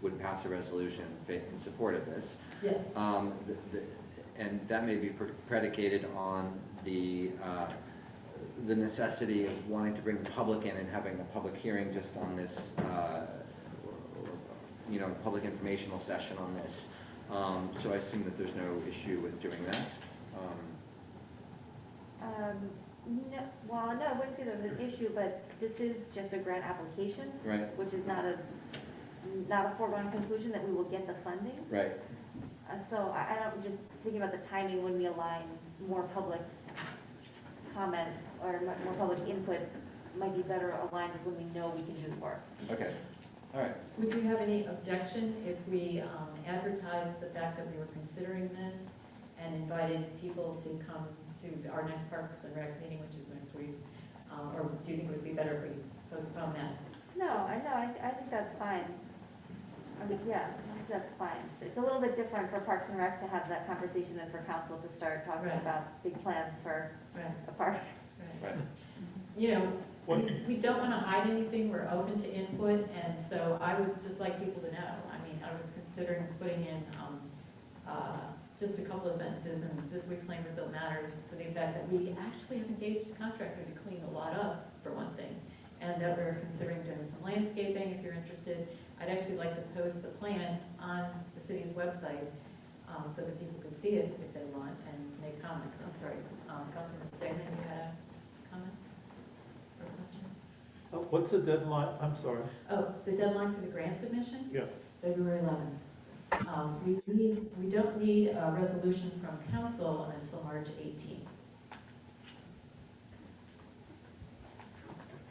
would pass a resolution in support of this. Yes. And that may be predicated on the necessity of wanting to bring the public in and having a public hearing just on this, you know, public informational session on this. So I assume that there's no issue with doing that. No, well, no, I wouldn't say there's an issue, but this is just a grant application, Right. which is not a foregone conclusion that we will get the funding. Right. So I don't, just thinking about the timing when we align more public comment or more public input might be better aligned with when we know we can do the work. Okay. All right. Would you have any objection if we advertised the fact that we were considering this and invited people to come to our next Parks and Rec meeting, which is next week? Or do you think it would be better if we postpone that? No, I think that's fine. I mean, yeah, I think that's fine. It's a little bit different for Parks and Rec to have that conversation than for council to start talking Right. about big plans for Right. a park. Right. Right. You know, we don't want to hide anything, we're open to input, and so I would just like people to know. I mean, I was considering putting in just a couple of sentences in this week's Lambertville Matters to the effect that we actually have engaged a contractor to clean a lot up, for one thing, and that we're considering doing some landscaping, if you're interested. I'd actually like to post the plan on the city's website so that people can see it if they want and make comments. I'm sorry, Councilman Stegman, you had a comment or a question? What's the deadline? I'm sorry. Oh, the deadline for the grant submission? Yeah. February 11th. We don't need a resolution from council until March 18th.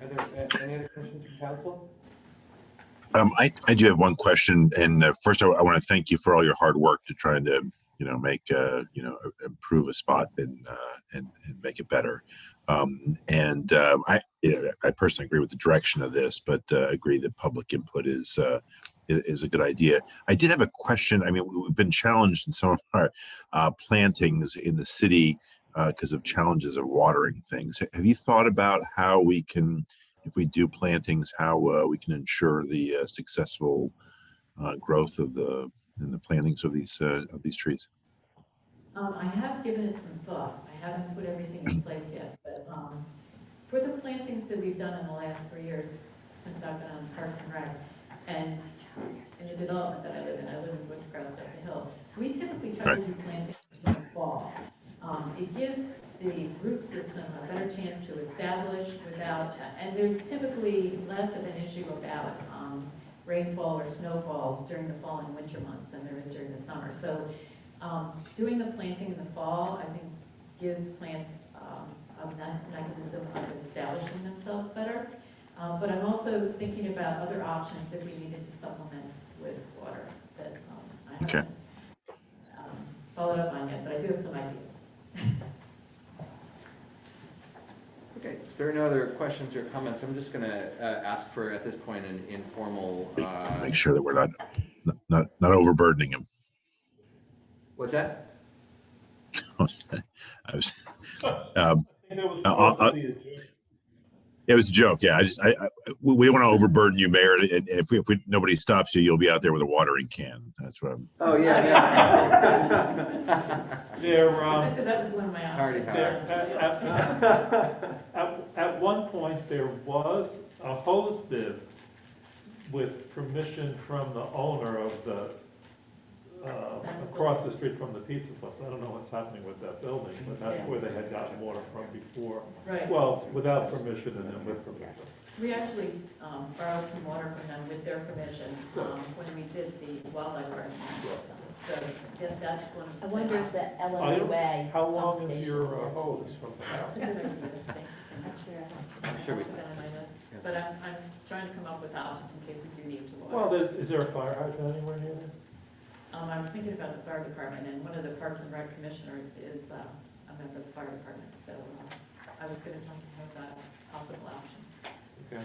Are there any other questions from council? I do have one question, and first I want to thank you for all your hard work to try to, make, improve a spot and make it better. I personally agree with the direction of this, but agree that public input is a good idea. I did have a question. I mean, we've been challenged in some of our plantings in the city because of challenges of watering things. Have you thought about how we can, if we do plantings, how we can ensure the successful growth of the plantings of these trees? I have given it some thought. I haven't put everything in place yet, but for the plantings that we've done in the last 3 years since I've been on Parks and Rec, and in the development that I live in Woodcross up the hill, we typically try to do plantings in the fall. It gives the root system a better chance to establish without, and there's typically less of an issue about rainfall or snowfall during the fall and winter months than there is during the summer. So doing the planting in the fall, I think, gives plants a mechanism of establishing themselves better. But I'm also thinking about other options if we needed to supplement with water that I haven't followed up on yet, but I do have some ideas. Okay, if there are no other questions or comments, I'm just going to ask for, at this point, an informal. Make sure that we're not overburdening them. What's that? I was, I think that was supposed to be a joke. it was a joke. Yeah, we don't want to overburden you, Mayor. And if nobody stops you, you'll be out there with a watering can. That's what I'm. Oh, yeah. Actually, that was one of my Already options. At one point, there was a hose bib with permission from the owner of across the street from the pizza place. I don't know what's happening with that building, but that's Yeah. where they had gotten water from before. Right. Well, without permission and then with permission. We actually borrowed some water from them with their permission when we did the wildlife garden. So that's one of the. I wonder if things. the LMUA How pump long station is your has- hose from the house? That's a good idea. Thank you so much. I'm sure we I'll put that on my list. Yeah. But I'm trying to come up with options in case we do need to Well, water. is there a fire hydrant anywhere near there? I was thinking about the fire department, and one of the Parks and Rec commissioners is a member of the fire department, so I was gonna talk to him about possible options. Okay.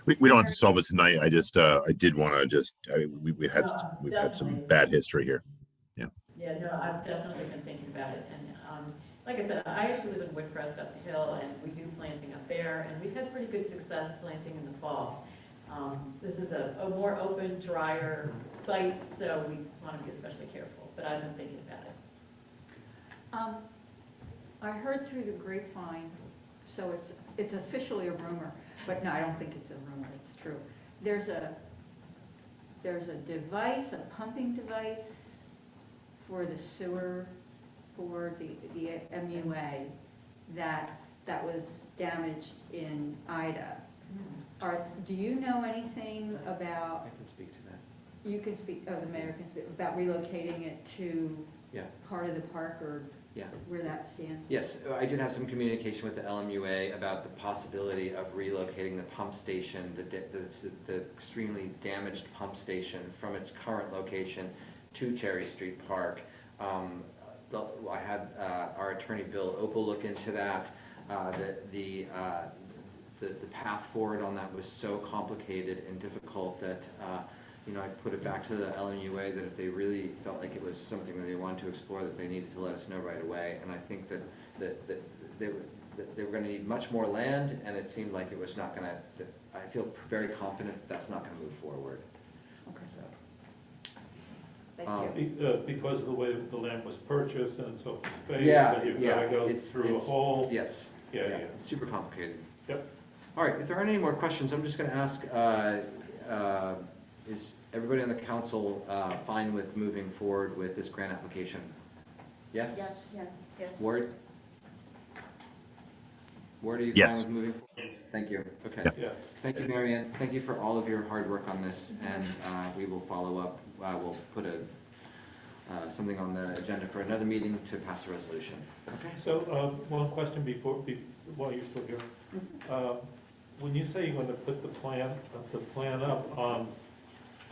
We don't have to solve it tonight. I just, I did want to just, we've had some Definitely. bad history here. Yeah, no, I've definitely been thinking about it, and, like I said, I actually live in Woodcrest up the hill, and we do planting up there, and we've had pretty good success planting in the fall. This is a more open, drier site, so we want to be especially careful, but I've been thinking about it. I heard through the grapevine, so it's officially a rumor, but no, I don't think it's a rumor, it's true. There's a device, a pumping device for the sewer, for the MUA that was damaged in Ida. Do you know anything I about, can speak to that. you can speak, the mayor can speak, about relocating it to Yeah. part of the park or Yeah. where that stands? Yes, I did have some communication with the LMUA about the possibility of relocating the pump station, the extremely damaged pump station from its current location to Cherry Street Park. I had our attorney Bill Opal look into that. The path forward on that was so complicated and difficult that I put it back to the LMUA that if they really felt like it was something that they wanted to explore, that they needed to let us know right away. And I think that they were going to need much more land, and it seemed like it was not going to. I feel very confident that that's not going to move forward. Okay, So, thank you. Because of the way the land was purchased and so for space, Yeah, and you've yeah, got to go it's- through a it's- whole. yes. Yeah, yeah. It's super complicated. Yep. All right, if there aren't any more questions, I'm just going to ask, is everybody on the council fine with moving forward with this grant application? Yes? Yes. Ward? Ward, are you fine Yes. with moving forward? Thank you. Okay. Yeah. Yes. Thank you, Mary Ann. Thank you for all of your hard work on this, and we will follow up. We'll put something on the agenda for another meeting to pass a resolution. Okay? So, one question while you're still here. When you say you're going to put the plan up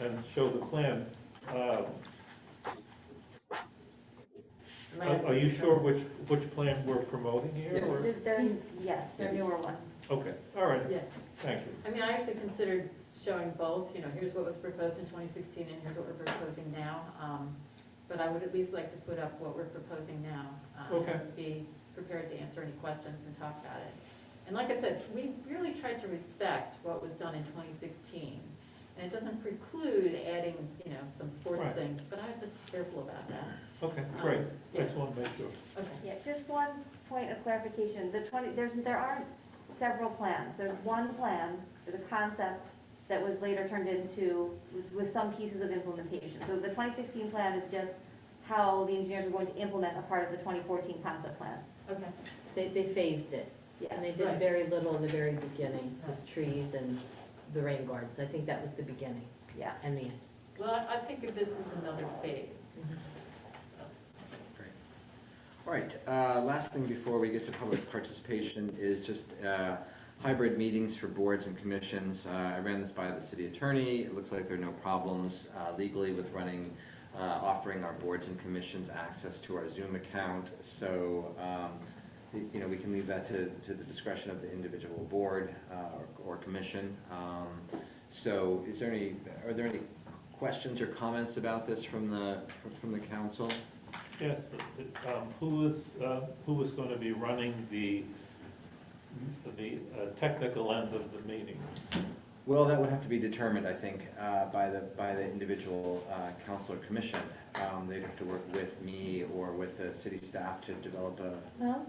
and show the plan, are you sure which plan we're promoting here? Yes. or- Yes, they're Yes. newer one. Okay, all right, Yeah. thank you. I mean, I actually considered showing both, here's what was proposed in 2016 and here's what we're proposing now. But I would at least like to put up what we're proposing now. Okay. And be prepared to answer any questions and talk about it. And like I said, we really tried to respect what was done in 2016. And it doesn't preclude adding, some sports Right. things, but I'm just careful about that. Okay, great. I Yeah. just want to make sure. Okay. Yeah, just one point of clarification. There aren't several plans. There's one plan, there's a concept that was later turned into, with some pieces of implementation. So the 2016 plan is just how the engineers are going to implement a part of the 2014 concept plan. Okay. They phased it, Yes. and they did Right. very little in the very beginning with trees and the rain gardens. I think that was the beginning Yeah. and the end. Well, I think of this as another phase. So. Great. All right, last thing before we get to public participation is just hybrid meetings for boards and commissions. I ran this by the city attorney. It looks like there are no problems legally with offering our boards and commissions access to our Zoom account. So, we can leave that to the discretion of the individual board or commission. So are there any questions or comments about this from the council? Yes, who is going to be running the technical end of the meeting? Well, that would have to be determined, I think, by the individual council or commission. They'd have to work with me or with the city staff to develop a. Well,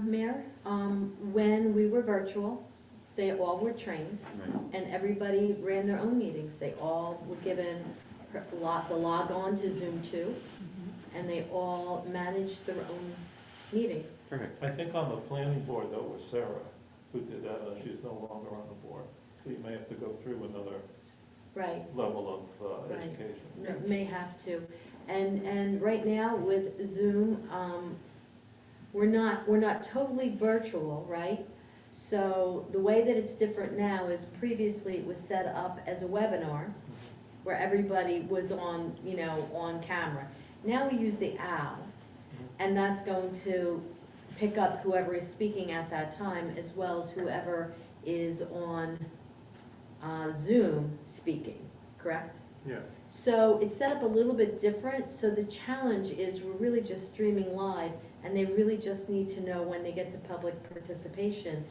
Mayor, when we were virtual, they all were trained, Right. and everybody ran their own meetings. They all were given the log on to Zoom too, and they all manage their own meetings. Perfect. I think on the planning board though was Sarah who did that, and she's no longer on the board. So you may have to go through another Right. level of Right. education. May have to. And right now with Zoom, we're not totally virtual, right? So the way that it's different now is previously it was set up as a webinar where everybody was on, on camera. Now we use the owl, and that's going to pick up whoever is speaking at that time as well as whoever is on Zoom speaking, correct? Yeah. So it's set up a little bit different, so the challenge is we're really just streaming live, and they really just need to know when they get the public participation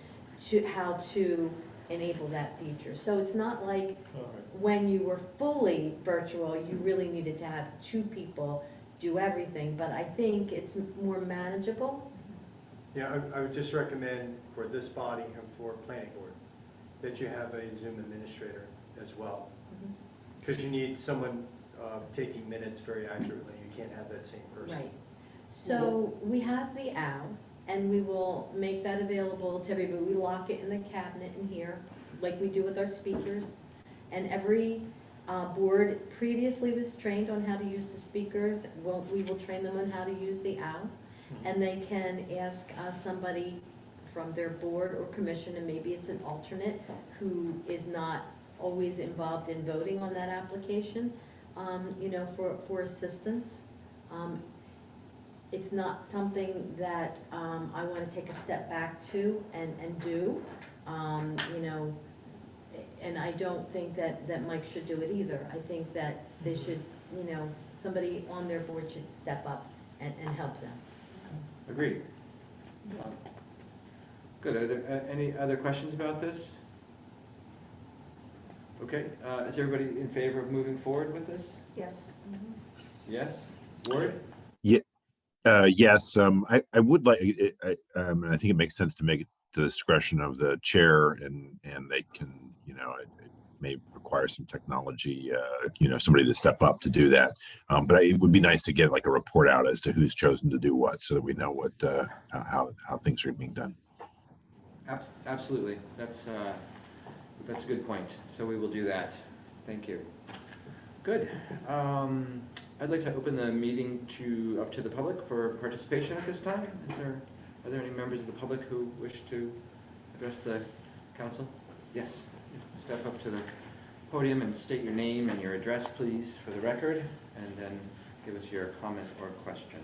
to how to enable that feature. So it's not like All right. when you were fully virtual, you really needed to have two people do everything, but I think it's more manageable. Yeah, I would just recommend for this body and for planning board that you have a Zoom administrator as well. Because you need someone taking minutes very accurately. You can't have that same person. Right. So we have the owl, and we will make that available to everybody. We lock it in the cabinet in here, like we do with our speakers. And every board previously was trained on how to use the speakers. We will train them on how to use the owl. And they can ask somebody from their board or commission, and maybe it's an alternate who is not always involved in voting on that application, for assistance. It's not something that I want to take a step back to and do, and I don't think that Mike should do it either. I think that they should, somebody on their board should step up and help them. Agreed. Good. Are there any other questions about this? Okay. Is everybody in favor of moving forward with this? Yes. Yes? Ward? Yes, I would like, and I think it makes sense to make it to the discretion of the chair, and they can, it may require some technology, somebody to step up to do that. But it would be nice to get like a report out as to who's chosen to do what, so that we know what, how things are being done. Absolutely. That's a good point. So we will do that. Thank you. Good. I'd like to open the meeting up to the public for participation at this time. Are there any members of the public who wish to address the council? Yes. Step up to the podium and state your name and your address, please, for the record, and then give us your comment or question.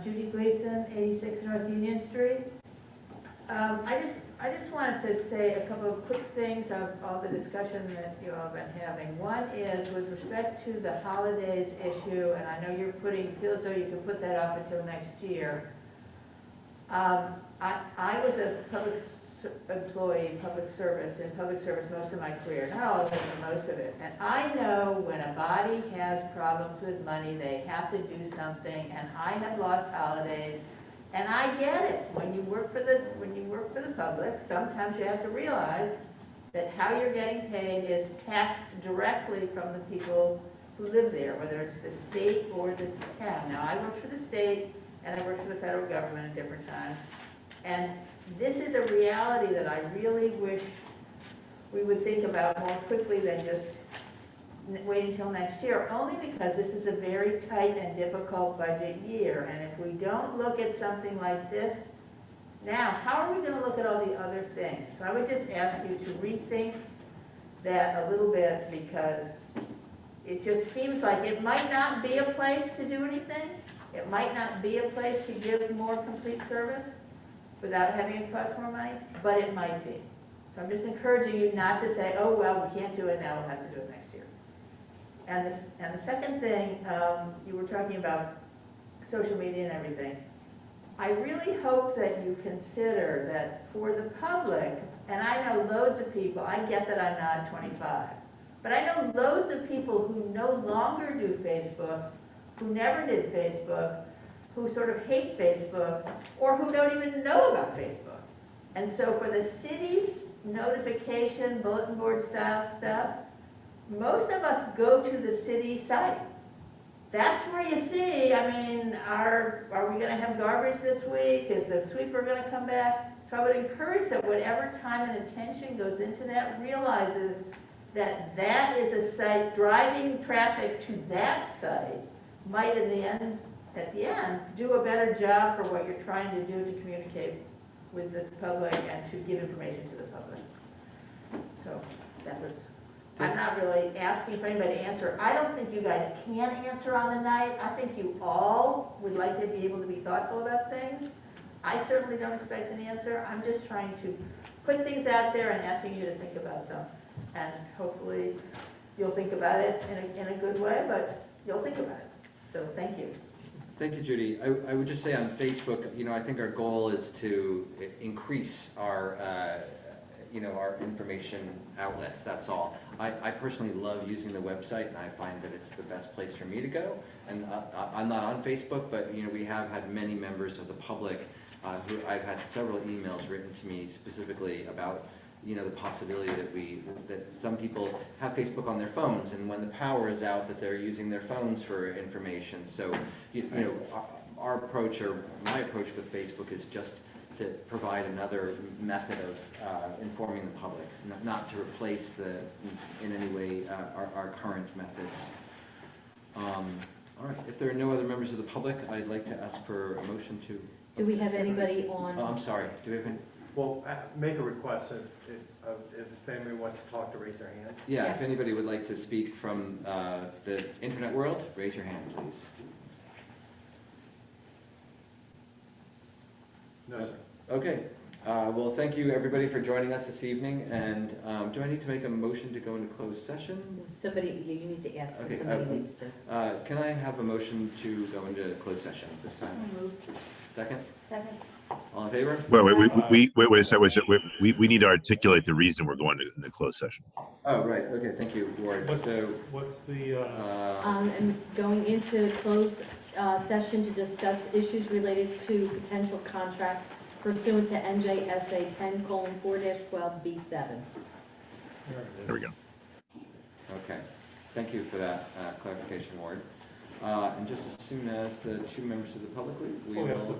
Judy Gleason, 86 North Union Street. I just wanted to say a couple of quick things of all the discussion that you all have been having. One is with respect to the holidays issue, and I know you're feel as though you can put that off until next year. I was a public employee in public service most of my career, not all of it, but most of it. And I know when a body has problems with money, they have to do something, and I have lost holidays. And I get it. When you work for the public, sometimes you have to realize that how you're getting paid is taxed directly from the people who live there, whether it's the state or the town. Now, I worked for the state and I worked for the federal government at different times. And this is a reality that I really wish we would think about more quickly than just wait until next year, only because this is a very tight and difficult budget year. And if we don't look at something like this now, how are we going to look at all the other things? So I would just ask you to rethink that a little bit, because it just seems like it might not be a place to do anything. It might not be a place to give more complete service without having it cost more money, but it might be. So I'm just encouraging you not to say, oh, well, we can't do it now, we'll have to do it next year. And the second thing, you were talking about social media and everything. I really hope that you consider that for the public, and I know loads of people, I get that I'm not 25, but I know loads of people who no longer do Facebook, who never did Facebook, who sort of hate Facebook, or who don't even know about Facebook. And so for the city's notification, bulletin board style stuff, most of us go to the city site. That's where you see, I mean, are we gonna have garbage this week? Is the sweeper gonna come back? So I would encourage that whatever time and attention goes into that, realizes that that is a site, driving traffic to that site might at the end, do a better job for what you're trying to do to communicate with the public and to give information to the public. So that was, I'm not really asking for anybody to answer. I don't think you guys can answer on the night. I think you all would like to be able to be thoughtful about things. I certainly don't expect an answer. I'm just trying to put things out there and asking you to think about them. And hopefully you'll think about it in a good way, but you'll think about it. So thank you. Thank you, Judy. I would just say on Facebook, I think our goal is to increase our, our information outlets, that's all. I personally love using the website, and I find that it's the best place for me to go. And I'm not on Facebook, but, we have had many members of the public who I've had several emails written to me specifically about the possibility that some people have Facebook on their phones, and when the power is out, that they're using their phones for information. So, our approach, or my approach with Facebook, is just to provide another method of informing the public, not to replace in any way our current methods. All right, if there are no other members of the public, I'd like to ask for a motion to... Do we have anybody on? Oh, I'm sorry, do we have any? Well, make a request if anybody wants to talk to raise their hand. Yeah, Yes. if anybody would like to speak from the internet world, raise your hand, please. No, sir. Okay, well, thank you, everybody, for joining us this evening, and do I need to make a motion to go into closed session? Somebody, you need to ask, so Okay, somebody needs to. Can I have a motion to go into closed session this time? Second? Second. All in favor? Wait a second. We need to articulate the reason we're going to the closed session. Oh, right, okay, thank you, Ward. So, What's the, And going into closed session to discuss issues related to potential contracts pursuant to NJSA 10:4-12B7. There we go. okay, thank you for that clarification, Ward. And just as soon as the two members of the public leave, we Oh, yeah. will